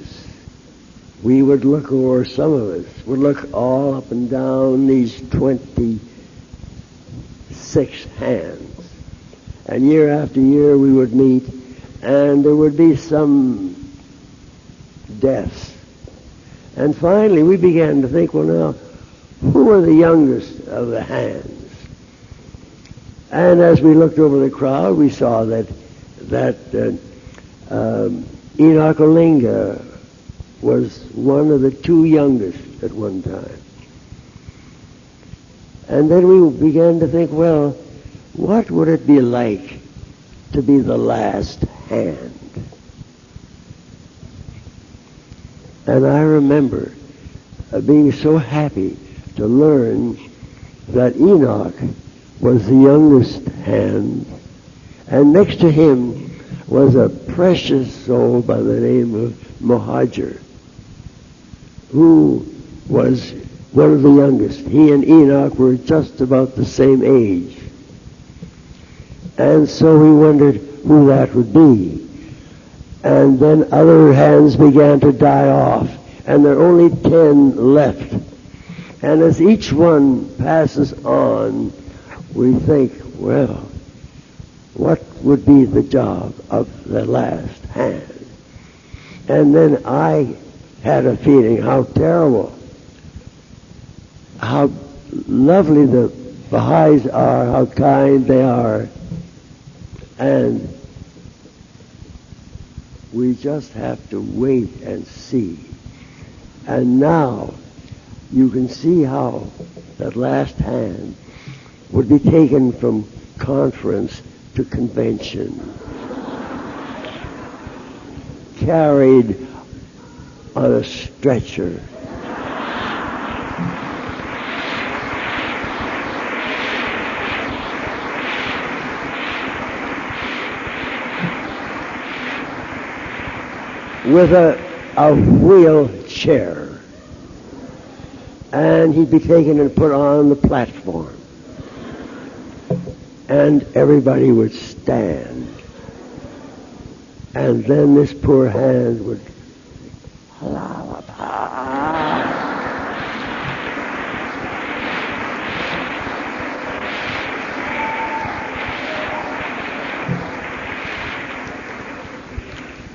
we would look, or some of us would look all up and down these 26 hands. And year after year we would meet, and there would be some deaths. And finally we began to think, well, now, who are the youngest of the hands? And as we looked over the crowd, we saw that Enoch Olinga was one of the two youngest at one time. And then we began to think, well, what would it be like to be the last hand? And I remember being so happy to learn that Enoch was the youngest hand, and next to him was a precious soul by the name of Muhajir, who was one of the youngest. He and Enoch were just about the same age. And so we wondered who that would be. And then other hands began to die off, and there are only 10 left. And as each one passes on, we think, well, what would be the job of the last hand? And then I had a feeling how terrible, how lovely the Baha'is are, how kind they are, and we just have to wait and see. And now you can see how that last hand would be taken from conference to convention, carried on a stretcher. with a wheelchair. And he'd be taken and put on the platform. And everybody would stand. And then this poor hand would,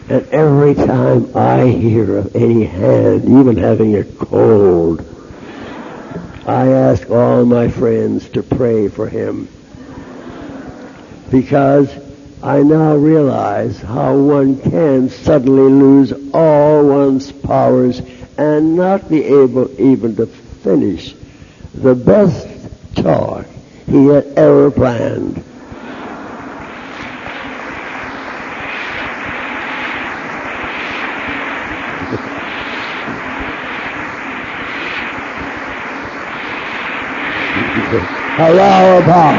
and every time I hear of any hand, even having a cold, I ask all my friends to pray for him. Because I now realize how one can suddenly lose all one's powers and not be able even to finish the best talk he had ever planned. Allahu Akbar.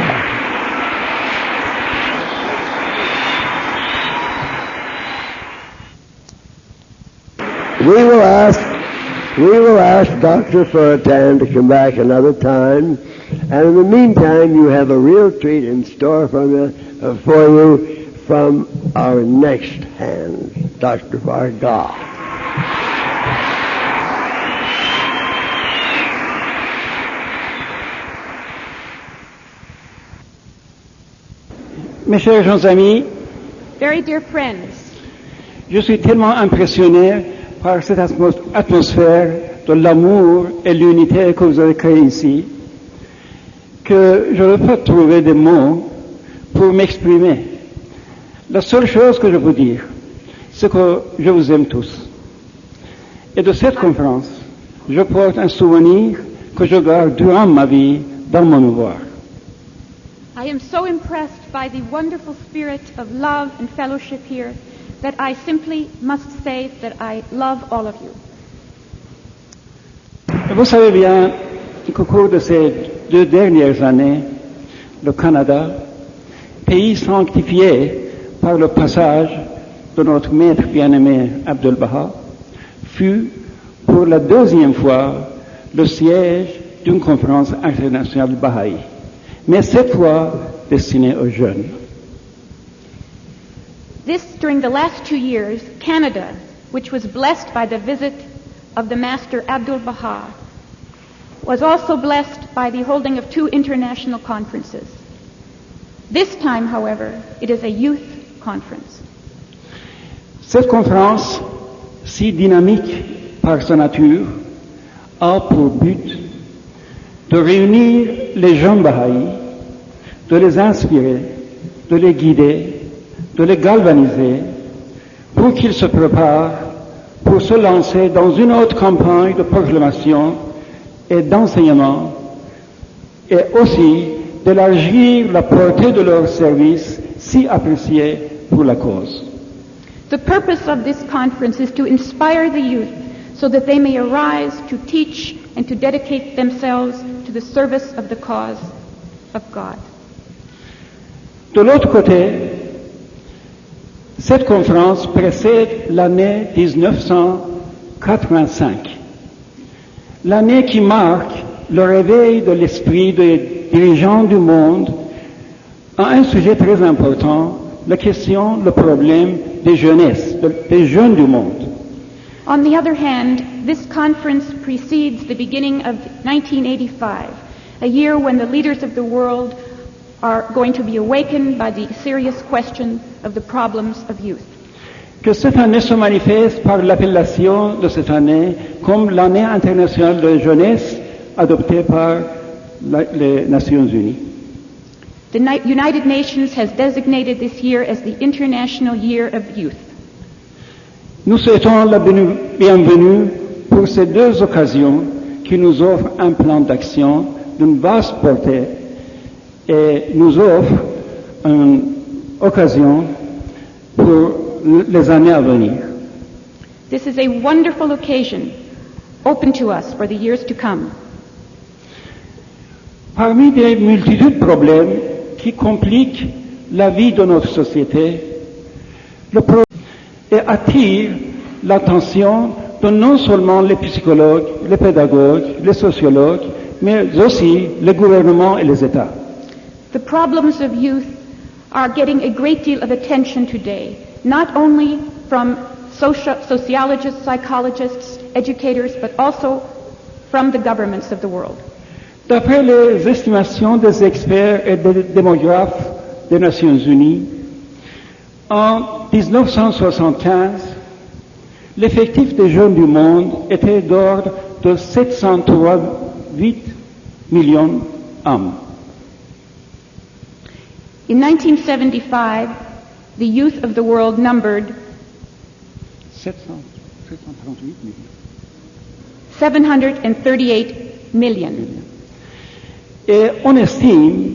We will ask Dr. Furutan to come back another time, and in the meantime, you have a real treat in store for you from our next hand, Dr. Varqá. Mes chers amis, very dear friends, je suis tellement impressionné par cette atmosphère de l'amour et l'unité que vous avez créée ici, que je ne peux pas trouver des mots pour m'exprimer. La seule chose que je peux dire, c'est que je vous aime tous. Et de cette conférence, je porte un souvenir que je garde durant ma vie dans mon mémoire. I am so impressed by the wonderful spirit of love and fellowship here that I simply must say that I love all of you. Vous savez bien qu'au cours de ces 2 dernières années, le Canada, pays sanctifié par le passage de notre maître bien-aimé Abdul-Baha, fut pour la 2e fois le siège d'une conférence internationale baha'i, mais cette fois destinée aux jeunes. This, during the last 2 years, Canada, which was blessed by the visit of the Master Abdul-Baha, was also blessed by the holding of 2 international conferences. This time, however, it is a youth conference. Cette conférence, si dynamique par sa nature, a pour but de réunir les jeunes bahaïs, de les inspirer, de les guider, de les galvaniser pour qu'ils se préparent pour se lancer dans une autre campagne de proclamation et d'enseignement, et aussi d'élargir la portée de leur service si apprécié pour la cause. The purpose of this conference is to inspire the youth so that they may arise to teach and to dedicate themselves to the service of the cause of God. De l'autre côté, cette conférence précède l'année 1985, l'année qui marque le réveil de l'esprit des dirigeants du monde à un sujet très important, la question, le problème des jeunesses, des jeunes du monde. On the other hand, this conference precedes the beginning of 1985, a year when the leaders of the world are going to be awakened by the serious question of the problems of youth. Que cette année se manifeste par l'appellation de cette année comme l'année internationale de la jeunesse adoptée par les Nations Unies. The United Nations has designated this year as the International Year of Youth. Nous souhaitons la bienvenue pour ces 2 occasions qui nous offrent un plan d'action d'une vaste portée et nous offrent une occasion pour les années à venir. This is a wonderful occasion open to us for the years to come. Parmi des multitudes de problèmes qui compliquent la vie de notre société, le problème attire l'attention de non seulement les psychologues, les pédagogues, les sociologues, mais aussi les gouvernements et les États. The problems of youth are getting a great deal of attention today, not only from sociologists, psychologists, educators, but also from the governments of the world. D'après les estimations des experts et des démographes des Nations Unies, en 1975, l'effectif des jeunes du monde était d'ordre de 708 millions d'hommes. In 1975, the youth of the world numbered 738 million. Et on estime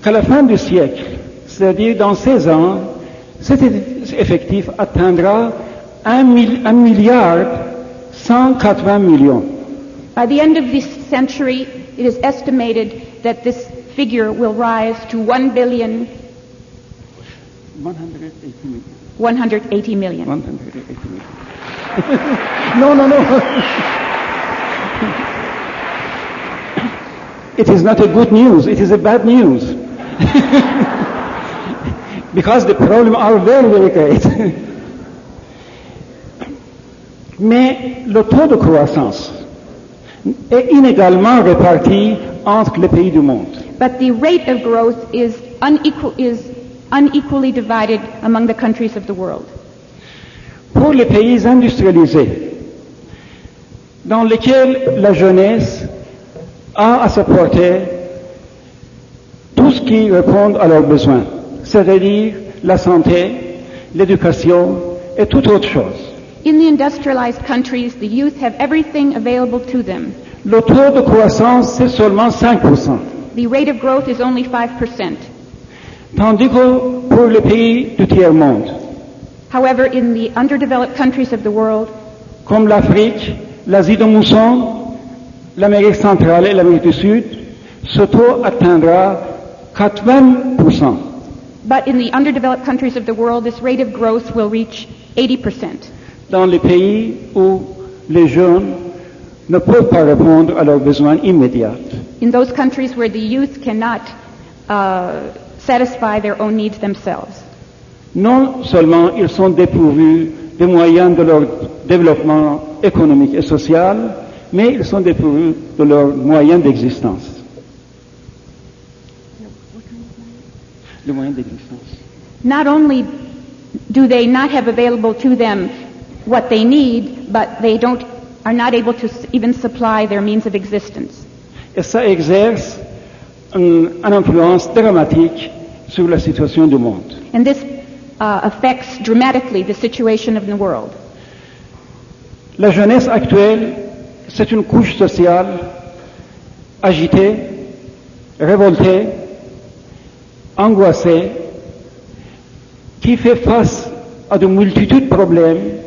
qu'à la fin du siècle, c'est-à-dire dans 16 ans, cet effectif atteindra 1 milliard 180 millions. By the end of this century, it is estimated that this figure will rise to 1 billion 180 million. 180 million. No. It is not a good news, it is a bad news. Because the problems are very, very great. Mais le taux de croissance est inégalement réparti entre les pays du monde. But the rate of growth is unequally divided among the countries of the world. Pour les pays industrialisés, dans lesquels la jeunesse a à sa portée tout ce qui répond à leurs besoins, c'est-à-dire la santé, l'éducation et toute autre chose. In the industrialized countries, the youth have everything available to them. Le taux de croissance, c'est seulement 5%. The rate of growth is only 5%. Tandis que pour les pays du tiers-monde, However, in the underdeveloped countries of the world, comme l'Afrique, l'Asie de mousson, l'Amérique centrale et l'Amérique du Sud, ce taux atteindra 80%. but in the underdeveloped countries of the world, this rate of growth will reach 80%. Dans les pays où les jeunes ne peuvent pas répondre à leurs besoins immédiats. In those countries where the youth cannot satisfy their own needs themselves. Non seulement ils sont dépourvus des moyens de leur développement économique et social, mais ils sont dépourvus de leurs moyens d'existence. Les moyens d'existence. Not only do they not have available to them what they need, but they are not able to even supply their means of existence. Et ça exerce une influence dramatique sur la situation du monde. And this affects dramatically the situation of the world. La jeunesse actuelle, c'est une couche sociale agitée, révoltée, angoissée, qui fait face à de multitudes de problèmes,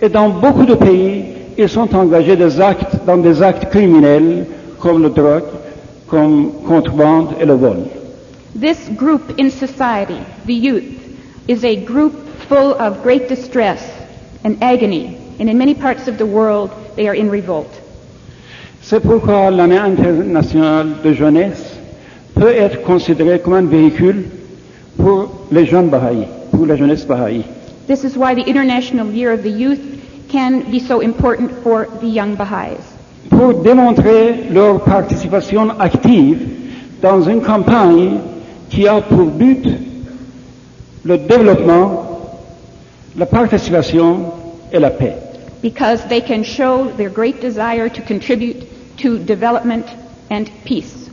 et dans beaucoup de pays, ils sont engagés dans des actes criminels comme la drogue, comme contrebande et le vol. This group in society, the youth, is a group full of great distress and agony, and in many parts of the world they are in revolt. C'est pourquoi l'année internationale de jeunesse peut être considérée comme un véhicule pour les jeunes baha'i, pour la jeunesse baha'i. This is why the International Year of the Youth can be so important for the young Baha'is. Pour démontrer leur participation active dans une campagne qui a pour but le développement, la participation et la paix. Because they can show their great desire to contribute to development and peace.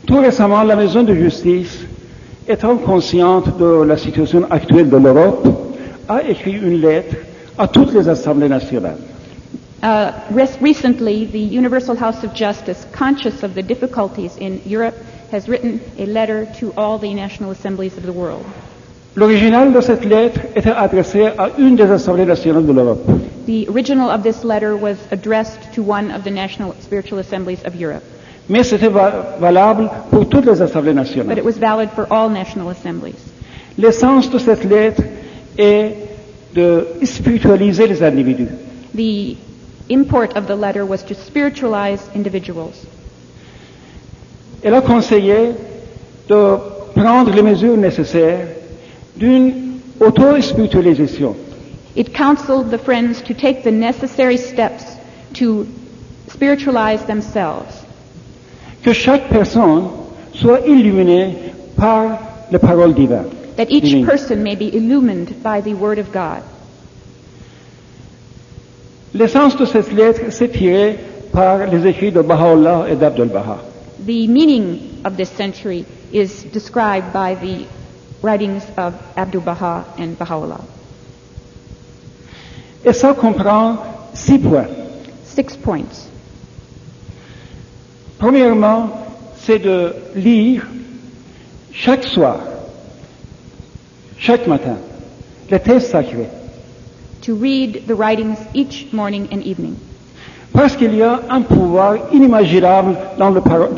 Tout récemment, la Maison de justice, étant consciente de la situation actuelle de l'Europe, a écrit une lettre à toutes les assemblées nationales. Recently, the Universal House of Justice, conscious of the difficulties in Europe, has written a letter to all the national assemblies of the world. L'original de cette lettre était adressé à une des assemblées nationales de l'Europe. The original of this letter was addressed to one of the national spiritual assemblies of Europe. Mais c'était valable pour toutes les assemblées But nationales. it was valid for all national assemblies. L'essence de cette lettre est de spiritualiser les individus. The import of the letter was to spiritualize individuals. Elle a conseillé de prendre les mesures nécessaires d'une auto-spiritualisation. It counseled the friends to take the necessary steps to spiritualize themselves, Que chaque personne soit illuminée par les paroles divines. that each Divine. person may be illumined by the Word of God. L'essence de cette lettre s'est tirée par les écrits de Baha'u'llah et d'Abdul Baha. The meaning of this century is described by the writings of Abdul Baha and Baha'u'llah. Et ça comprend 6 points. 6 points. Premièrement, c'est de lire chaque soir, chaque matin, les textes sacrés. To read the writings each morning and evening. Parce qu'il y a un pouvoir inimaginable dans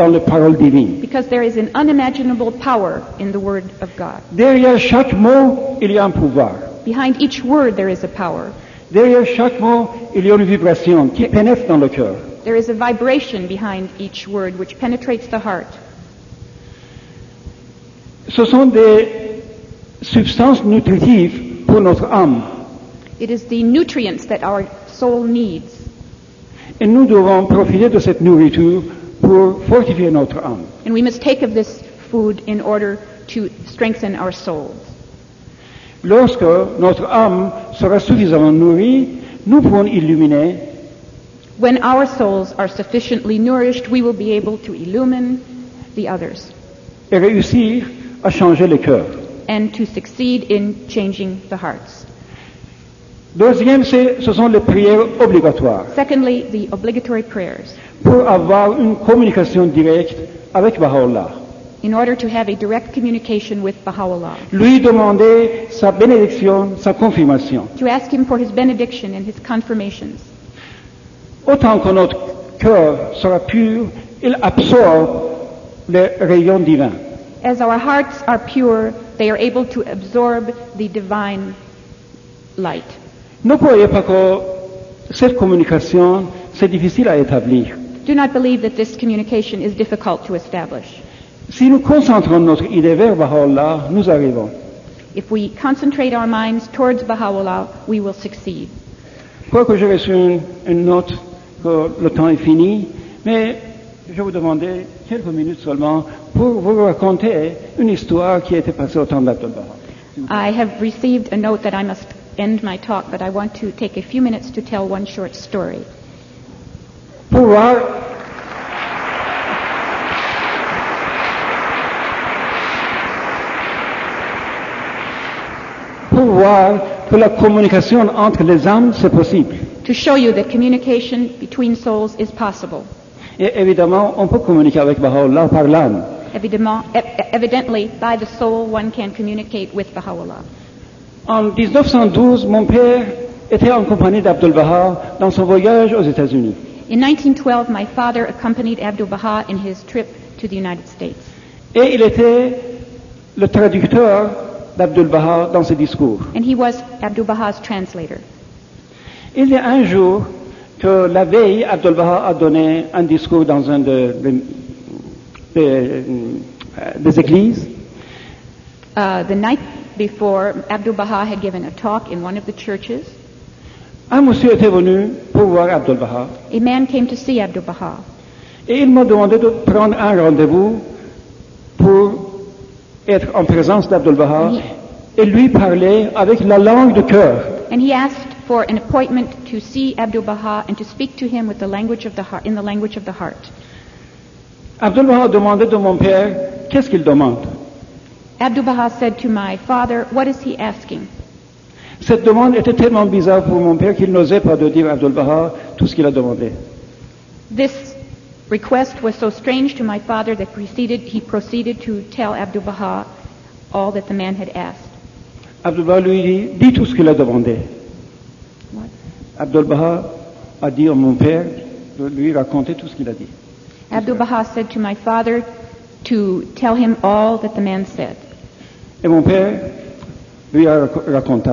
les paroles divines. Because there is an unimaginable power in the Word of God. Derrière chaque mot, il y a un pouvoir. Behind each word there is a power. Derrière chaque mot, il y a une vibration qui pénètre dans le cœur. There is a vibration behind each word which penetrates the heart. Ce sont des substances nutritives pour notre âme. It is the nutrients that our soul needs. Et nous devons profiter de cette nourriture pour fortifier notre âme. And we must take of this food in order to strengthen our souls. Lorsque notre âme sera suffisamment nourrie, nous pourrons illuminer When our souls are sufficiently nourished, we will be able to illumine the others et réussir à changer les cœurs. and to succeed in changing the hearts. Deuxième, ce sont les prières obligatoires Secondly, the obligatory prayers. pour avoir une communication directe avec Baha'u'llah. In order to have a direct communication with Baha'u'llah. Lui demander sa bénédiction, sa confirmation. To ask him for his benediction and his confirmations. Autant que notre cœur sera pur, il absorbe les rayons divins. As our hearts are pure, they are able to absorb the divine light. Ne croyez pas que cette communication, c'est difficile à établir. Do not believe that this communication is difficult to establish. Si nous concentrons notre idée vers Baha'u'llah, nous arrivons. If we concentrate our minds towards Baha'u'llah, we will succeed. Je crois que j'ai reçu une note que le temps est fini, mais je vais vous demander quelques minutes seulement pour vous raconter une histoire qui était passée au temps d'Abdul Baha. I have received a note that I must end my talk, but I want to take a few minutes to tell one short story. Pour voir que la communication entre les âmes, c'est possible. To show you that communication between souls is possible. Et évidemment, on peut communiquer avec Baha'u'llah par l'âme. Evidently, by the soul, one can communicate with Baha'u'llah. En 1912, mon père était en compagnie d'Abdul Baha dans son voyage aux États-Unis. In 1912, my father accompanied Abdul Baha in his trip to the United States. Et il était le traducteur d'Abdul Baha dans ses discours. And he was Abdul Baha's translator. Il y a un jour que la veille, Abdul Baha a donné un discours dans un des églises. The night before, Abdul Baha had given a talk in one of the churches. Un monsieur était venu pour voir Abdul Baha. A man came to see Abdul Baha. Et il m'a demandé de prendre un rendez-vous pour être en présence d'Abdul Baha et lui parler avec la langue de cœur. And he asked for an appointment to see Abdul Baha and to speak to him with the language of the heart, in the language of the heart. Abdul Baha a demandé de mon père, qu'est-ce qu'il demande? Abdul Baha said to my father, what is he asking? Cette demande était tellement bizarre pour mon père qu'il n'osait pas de dire à Abdul Baha tout ce qu'il a demandé. This request was so strange to my father that he proceeded to tell Abdul Baha all that the man had asked. Abdul Baha lui dit, dis tout ce qu'il a demandé. What? Abdul Baha a dit à mon père de lui raconter tout ce qu'il a dit. Abdul Baha said to my father to tell him all that the man said. Et mon père lui a raconté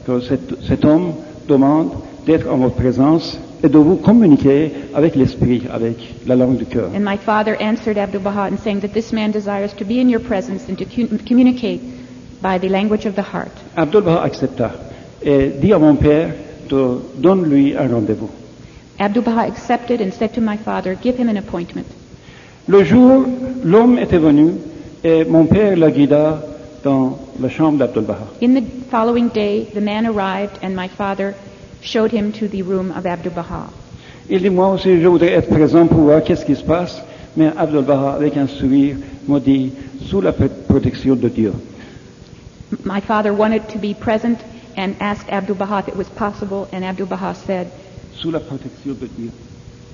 que cet homme demande d'être en votre présence et de vous communiquer avec l'esprit, avec la langue du cœur. And my father answered Abdu'l-Baha in saying that this man desires to be in your presence and to communicate by the language of the heart. Abdu'l-Baha accepta et dit à mon père de donne-lui un rendez-vous. Abdu'l-Baha accepted and said to my father, give him an appointment. Le jour, l'homme était venu et mon père la guida dans la chambre d'Abdu'l-Baha. In the following day, the man arrived and my father showed him to the room of Abdu'l-Baha. Il dit, moi aussi, je voudrais être présent pour voir qu'est-ce qui se passe, mais Abdu'l-Baha, avec un sourire, m'a dit, sous la protection de Dieu. My father wanted to be present and asked Abdu'l-Baha if it was possible, and Abdu'l-Baha said, Sous la protection de Dieu.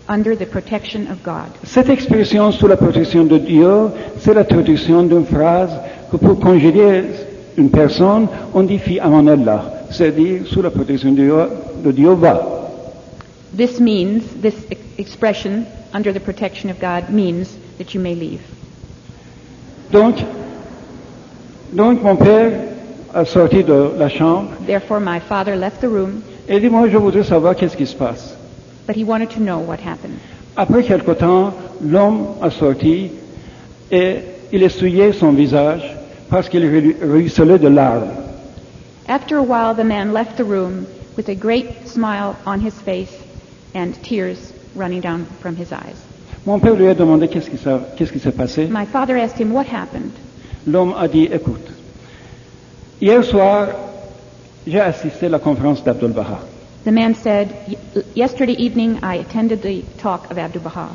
under the protection of God. Cette expression sous la protection de Dieu, c'est la traduction d'une phrase que pour congédier une personne, on dit fi amanallah, c'est-à-dire sous la protection de Dieu va. This expression, under the protection of God, means that you may leave. Donc mon père a sorti de la chambre Therefore, my father left the room, et dit, moi je voudrais savoir qu'est-ce qui se passe. but he wanted to know what happened. Après quelque temps, l'homme a sorti et il essuyait son visage parce qu'il ruisselait de larmes. After a while, the man left the room with a great smile on his face and tears running down from his eyes. Mon père lui a demandé qu'est-ce qui s'est passé. My father asked him what happened. L'homme a dit, écoute, hier soir, j'ai assisté à la conférence d'Abdu'l-Baha. The man said, yesterday evening I attended the talk of Abdu'l-Baha.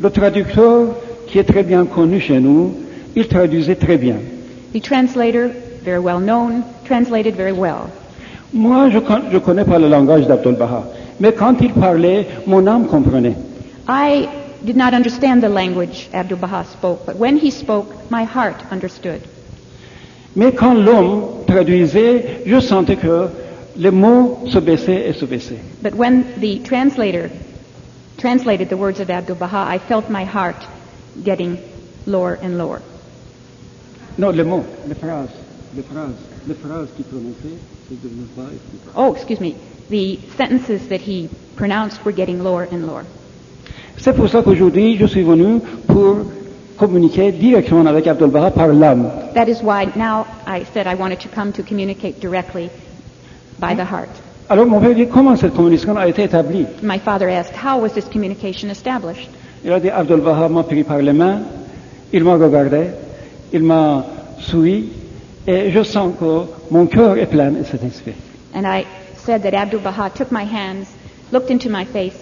Le traducteur, qui est très bien connu chez nous, il traduisait très bien. The translator, very well known, translated very well. Moi, je connais pas le langage d'Abdu'l-Baha, mais quand il parlait, mon âme comprenait. I did not understand the language Abdu'l-Baha spoke, but when he spoke, my heart understood. Mais quand l'homme traduisait, je sentais que les mots se baissaient et se baissaient. But when the translator translated the words of Abdu'l-Baha, I felt my heart getting lower and lower. Non, les mots, les phrases qu'il prononçait, c'est de ne pas être. Oh, excuse me. The sentences that he pronounced were getting lower and lower. C'est pour ça qu'aujourd'hui, je suis venu pour communiquer directement avec Abdu'l-Baha par l'âme. That is why now I said I wanted to come to communicate directly by the heart. Alors mon père dit, comment cette communication a été établie? My father asked, how was this communication established? Il a dit, Abdu'l-Baha m'a pris par les mains, il m'a regardé, il m'a souri, et je sens que mon cœur est plein et satisfait. And I said that Abdu'l-Baha took my hands, looked into my face,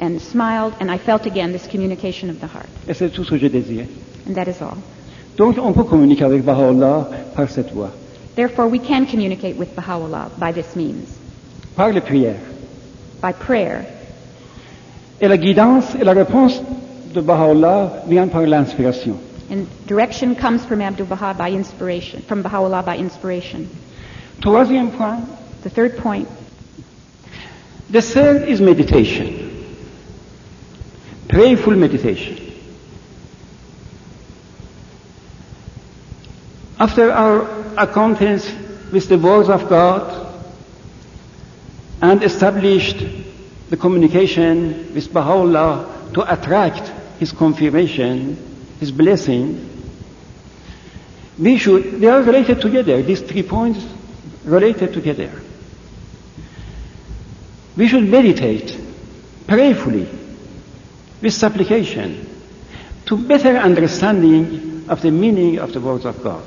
and smiled, and I felt again this communication of the heart. Et c'est tout ce que je désire. And that is all. Donc on peut communiquer avec Baha'u'llah par cette voie, Therefore, we can communicate with Baha'u'llah by this means, par les prières. by prayer. Et la guidance et la réponse de Baha'u'llah viennent par l'inspiration. And direction comes from Abdu'l-Baha by inspiration, from Baha'u'llah by inspiration. Troisième point, The third point, the third is meditation. Prayerful meditation. After our acquaintance with the words of God and established the communication with Baha'u'llah to attract his confirmation, his blessing, they are related together, these 3 points related together. We should meditate prayerfully with supplication to better understanding of the meaning of the words of God,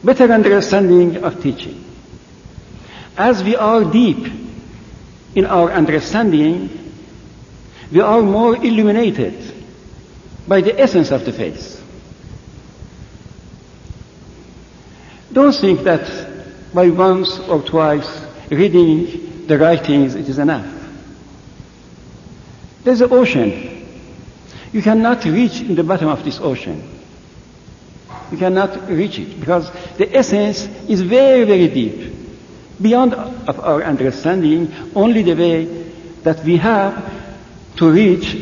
better understanding of teaching. As we are deep in our understanding, we are more illuminated by the essence of the faith. Don't think that by once or twice reading the writings it is enough. There's an ocean. You cannot reach in the bottom of this ocean. You cannot reach it because the essence is very, very deep, beyond of our understanding. Only the way that we have to reach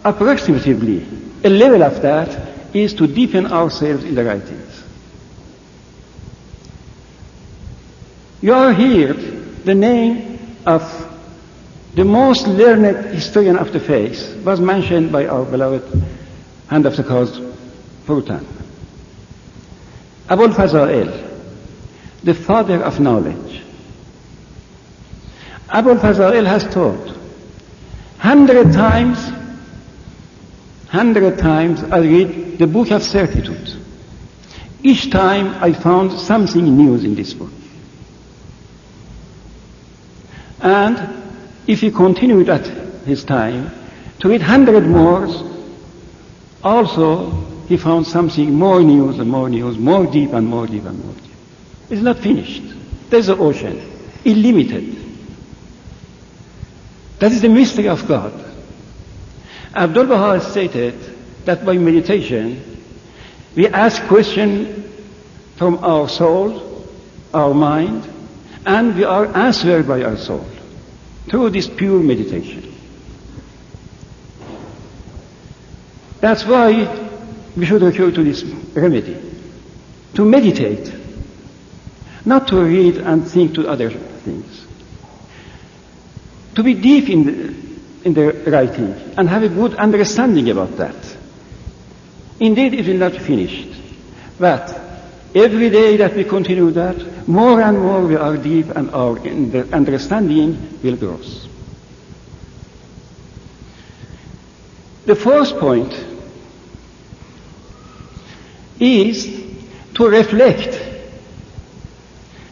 approximately a level of that is to deepen ourselves in the writings. You are here, the name of the most learned historian of the faith was mentioned by our beloved hand of the cause, Furutan. Abul Faza'il, the father of knowledge. Abul Faza'il has taught 100 times I read the Book of Certitude. Each time I found something new in this book. And if he continued at his time to read 100 more, also he found something more news and more news, more deep and more deep and more deep. It's not finished. There's an ocean, unlimited. That is the mystery of God. Abdul Baha stated that by meditation, we ask questions from our soul, our mind, and we are answered by our soul through this pure meditation. That's why we should recur to this remedy, to meditate, not to read and think to other things, to be deep in the writing and have a good understanding about that. Indeed, it will not be finished, but every day that we continue that, more and more we are deep and our understanding will grow. The fourth point is to reflect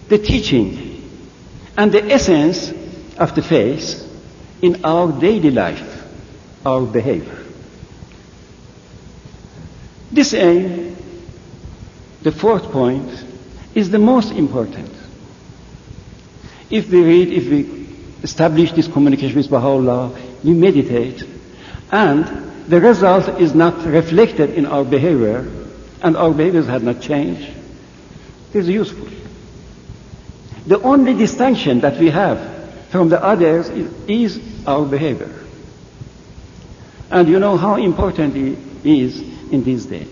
the teaching and the essence of the faith in our daily life, our behavior. This aim, the fourth point, is the most important. If we establish this communication with Baha'u'llah, we meditate, and the result is not reflected in our behavior, and our behaviors have not changed, it is useful. The only distinction that we have from the others is our behavior. And you know how important it is in these days.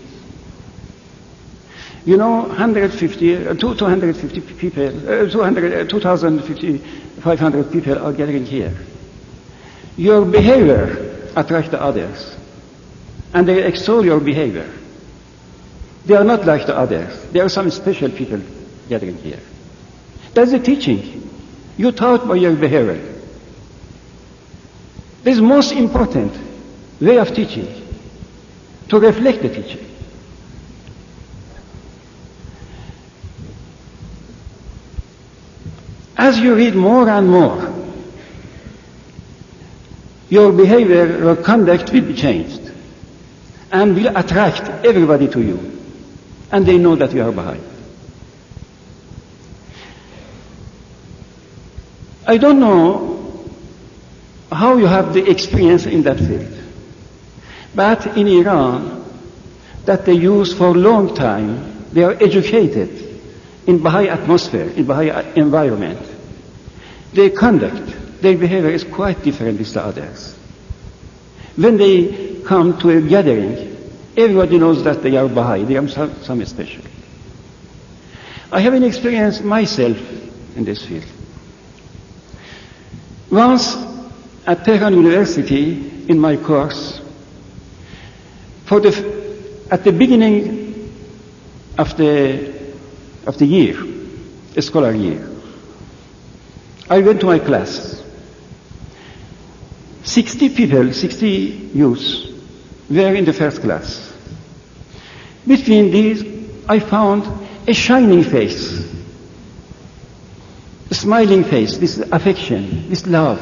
You know, 250 people, 2,500 people are gathering here. Your behavior attracts the others, and they extol your behavior. They are not like the others. There are some special people gathering here. That's the teaching. You taught by your behavior. This is the most important way of teaching, to reflect the teaching. As you read more and more, your behavior, your conduct will be changed and will attract everybody to you. And they know that you are Baha'i. I don't know how you have the experience in that field, but in Iran, that they use for a long time, they are educated in Baha'i atmosphere, in Baha'i environment. Their conduct, their behavior is quite different with the others. When they come to a gathering, everybody knows that they are Baha'i, they are some special. I have an experience myself in this field. Once at Tehran University, in my course, at the beginning of the year, a scholar year, I went to my class. 60 people, 60 youths were in the first class. Between these, I found a shining face, a smiling face, this affection, this love,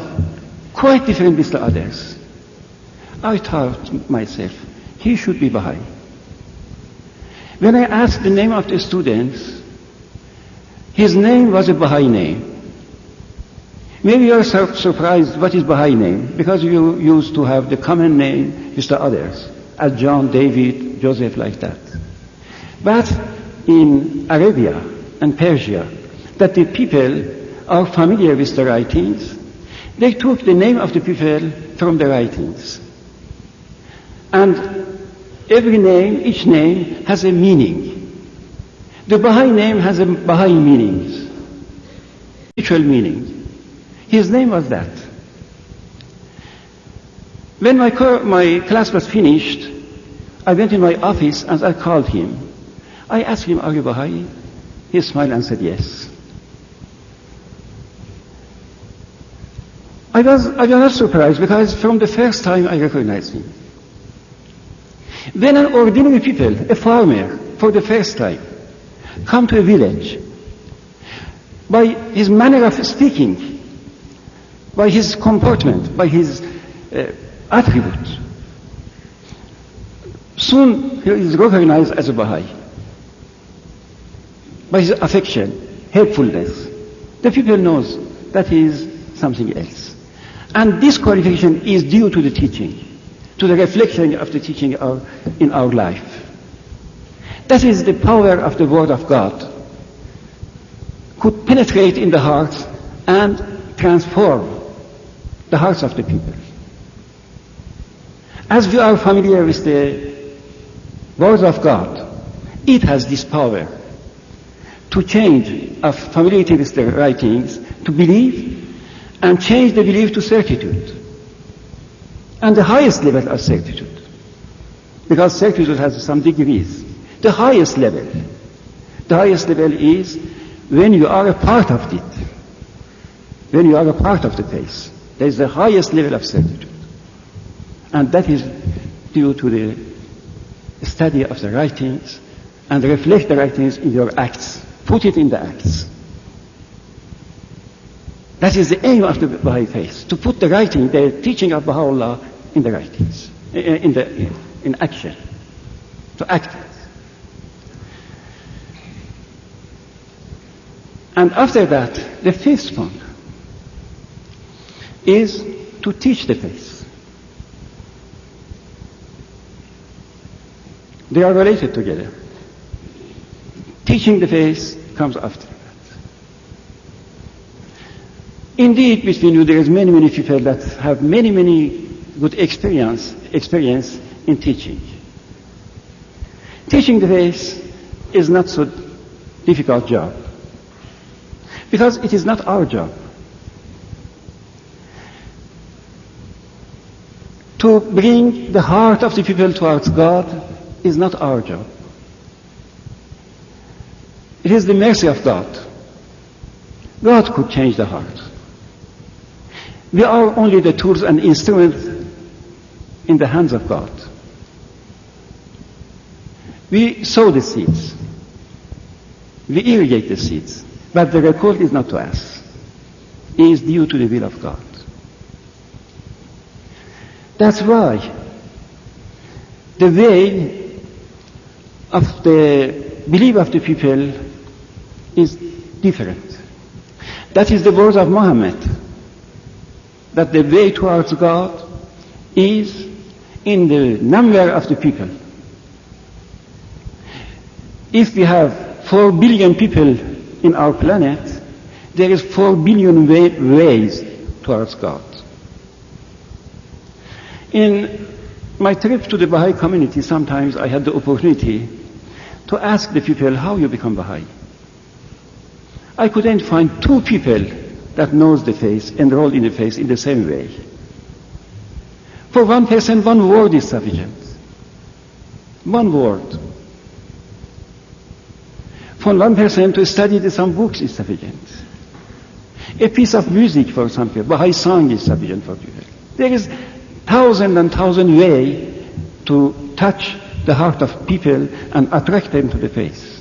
quite different with the others. I thought to myself, he should be Baha'i. When I asked the name of the students, his name was a Baha'i name. Maybe you are surprised, what is Baha'i name? Because you used to have the common name with the others, as John, David, Joseph, like that. But in Arabia and Persia, that the people are familiar with the writings, they took the name of the people from the writings. And every name, each name, has a meaning. The Baha'i name has a Baha'i meaning. spiritual meaning. His name was that. When my class was finished, I went in my office and I called him. I asked him, "Are you Baha'i?" He smiled and said, "Yes." I was not surprised because from the first time I recognized him. When an ordinary people, a farmer, for the first time, come to a village, by his manner of speaking, by his comportment, by his attribute, soon he is recognized as a Baha'i. By his affection, helpfulness, the people knows that he is something else. And this qualification is due to the teaching, to the reflection of the teaching in our life. That is the power of the Word of God, could penetrate in the hearts and transform the hearts of the people. As we are familiar with the Word of God, it has this power to change our familiarity with the writings, to believe, and change the belief to certitude. And the highest level of certitude, because certitude has some degrees. The highest level is when you are a part of it, when you are a part of the faith. There is the highest level of certitude. And that is due to the study of the writings and reflect the writings in your acts. Put it in the acts. That is the aim of the Baha'i faith, to put the writing, the teaching of Baha'u'llah in the writings, in action, to act it. And after that, the fifth point is to teach the faith. They are related together. Teaching the faith comes after that. Indeed, between you, there is many people that have many good experience in teaching. Teaching the faith is not so difficult job, because it is not our job. To bring the heart of the people towards God is not our job. It is the mercy of God. God could change the heart. We are only the tools and instruments in the hands of God. We sow the seeds. We irrigate the seeds. But the record is not to us. It is due to the will of God. That's why the way of the belief of the people is different. That is the word of Muhammad, that the way towards God is in the number of the people. If we have 4 billion people in our planet, there is 4 billion ways towards God. In my trip to the Baha'i community, sometimes I had the opportunity to ask the people how you become Baha'i. I couldn't find 2 people that knows the faith, enrolled in the faith in the same way. For one person, 1 word is sufficient. 1 word. For one person to study some books is sufficient. A piece of music for some people, Baha'i song is sufficient for people. There is 1,000 ways to touch the heart of people and attract them to the faith.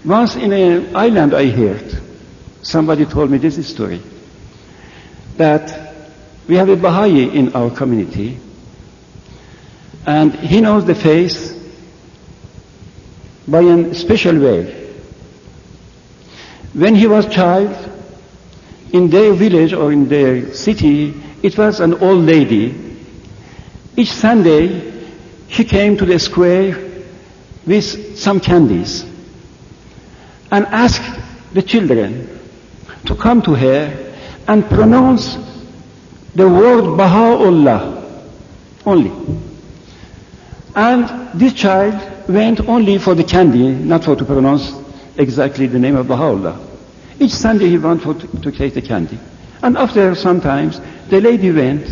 Once in an island I heard, somebody told me this story, that we have a Baha'i in our community, and he knows the faith by a special way. When he was a child, in their village or in their city, it was an old lady. Each Sunday, she came to the square with some candies and asked the children to come to her and pronounce the word Baha'u'llah only. And this child went only for the candy, not for to pronounce exactly the name of Baha'u'llah. Each Sunday he went to take the candy. And after some times, the lady went,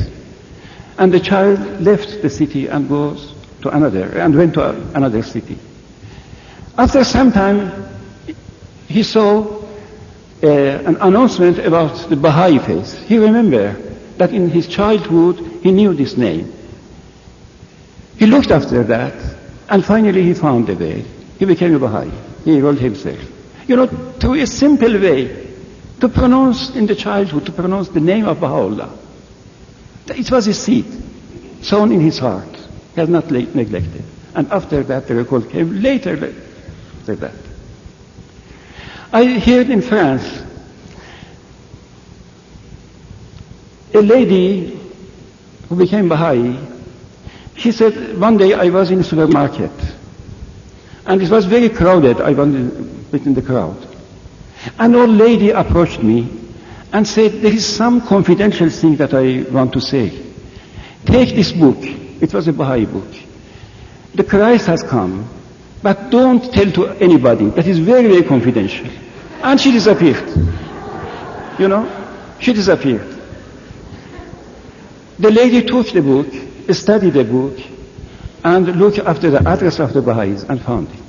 and the child left the city and went to another city. After some time, he saw an announcement about the Baha'i faith. He remembered that in his childhood he knew this name. He looked after that, and finally he found a way. He became a Baha'i. He enrolled himself. Through a simple way to pronounce in the childhood, to pronounce the name of Baha'u'llah. It was a seed sown in his heart. He has not neglected. And after that, the record came later after that. I heard in France a lady who became Baha'i. She said, one day I was in a supermarket, and it was very crowded. I was within the crowd. An old lady approached me and said, there is some confidential thing that I want to say. Take this book. It was a Baha'i book. The Christ has come, but don't tell to anybody. That is very, very confidential. And she disappeared. She disappeared. The lady took the book, studied the book, and looked after the address of the Baha'is and found it.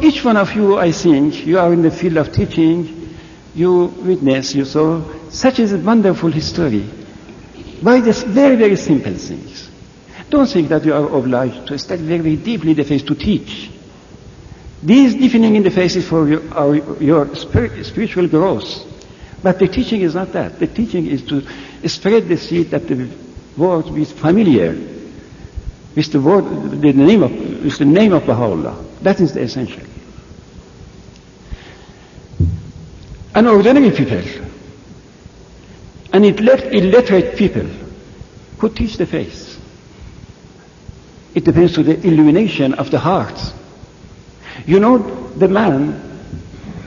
Each one of you, I think, you are in the field of teaching, you witness, you saw such a wonderful history by this very, very simple things. Don't think that you are obliged to study very, very deeply the faith to teach. These deepening in the faith is for your spiritual growth. But the teaching is not that. The teaching is to spread the seed that the world be familiar with the word, the name of Baha'u'llah. That is the essential. An ordinary people, an illiterate people could teach the faith. It depends on the illumination of the heart. The man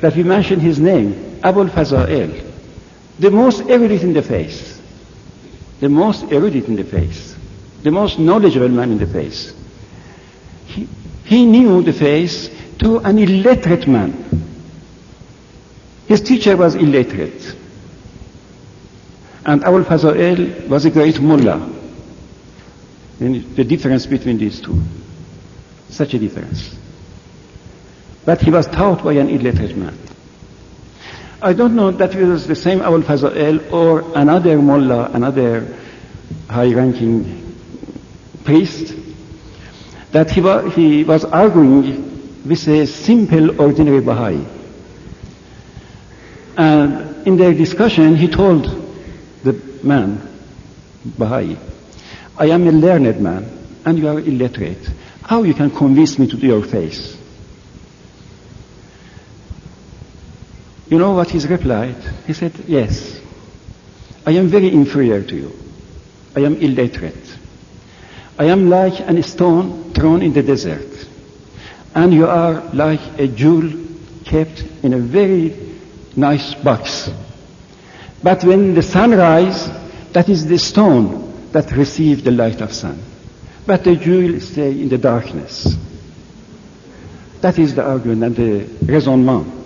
that we mentioned his name, Abul Faza'il, the most erudite in the faith, the most knowledgeable man in the faith. He knew the faith to an illiterate man. His teacher was illiterate. And Abul Faza'il was a great mullah. And the difference between these two, such a difference. But he was taught by an illiterate man. I don't know that it was the same Abul Faza'il or another mullah, another high-ranking priest, that he was arguing with a simple, ordinary Baha'i. And in their discussion, he told the man, Baha'i, I am a learned man, and you are illiterate. How you can convince me to do your faith? You know what he replied? He said, yes, I am very inferior to you. I am illiterate. I am like a stone thrown in the desert. And you are like a jewel kept in a very nice box. But when the sun rises, that is the stone that receives the light of sun. But the jewel stays in the darkness. That is the argument and the raisonnement.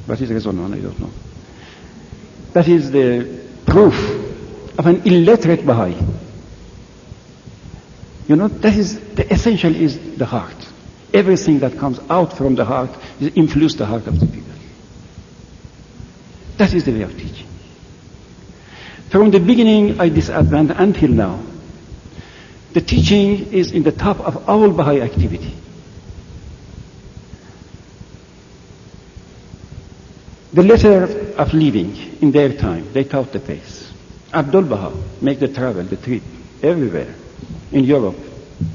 What is raisonnement? I don't know. That is the proof of an illiterate Baha'i. That is the essential is the heart. Everything that comes out from the heart influences the heart of the people. That is the way of teaching. From the beginning, I disadvantaged until now. The teaching is in the top of all Baha'i activity. The letter of living in their time, they taught the faith. Abdul Baha make the travel, the trip, everywhere. In Europe,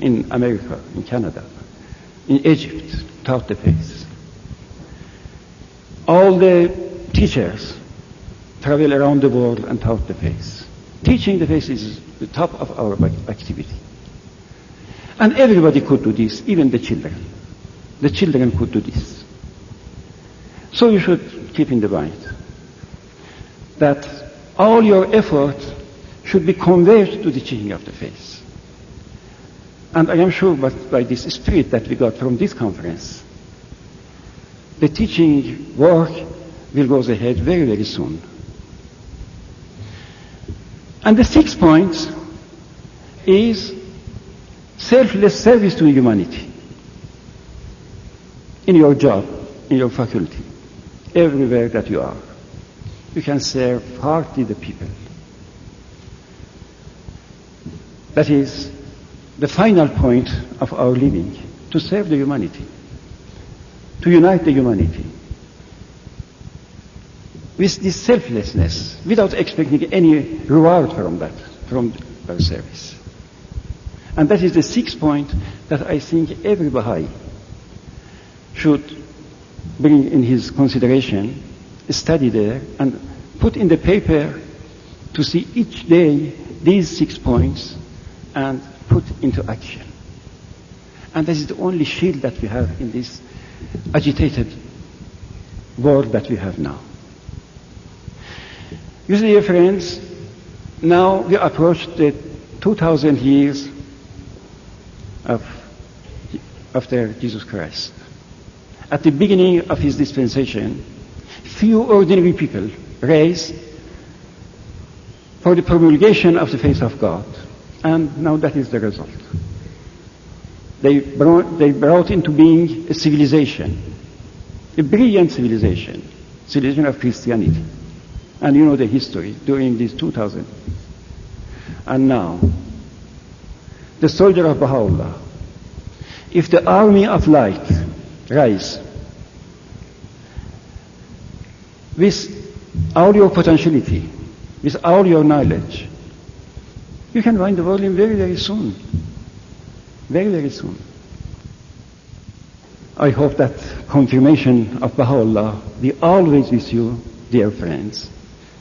in America, in Canada, in Egypt, taught the faith. All the teachers travel around the world and taught the faith. Teaching the faith is the top of our activity. And everybody could do this, even the children. The children could do this. So you should keep in mind that all your effort should be converged to the teaching of the faith. And I am sure by this spirit that we got from this conference, the teaching work will go ahead very, very soon. And the sixth point is selfless service to humanity. In your job, in your faculty, everywhere that you are, you can serve heartily the people. That is the final point of our living, to serve the humanity, to unite the humanity. With this selflessness, without expecting any reward from that, from our service. And that is the sixth point that I think every Baha'i should bring in his consideration, study there, and put in the paper to see each day these 6 points and put into action. And that is the only shield that we have in this agitated world that we have now. You see, dear friends, now we approach the 2,000 years after Jesus Christ. At the beginning of his dispensation, few ordinary people raised for the promulgation of the faith of God. And now that is the result. They brought into being a civilization, a brilliant civilization of Christianity. And you know the history during these 2,000. And now, the soldier of Baha'u'llah, if the army of light rise with all your potentiality, with all your knowledge, you can find the world in very, very soon. Very, very soon. I hope that confirmation of Baha'u'llah be always with you, dear friends.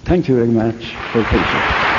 Thank you very much for your patience.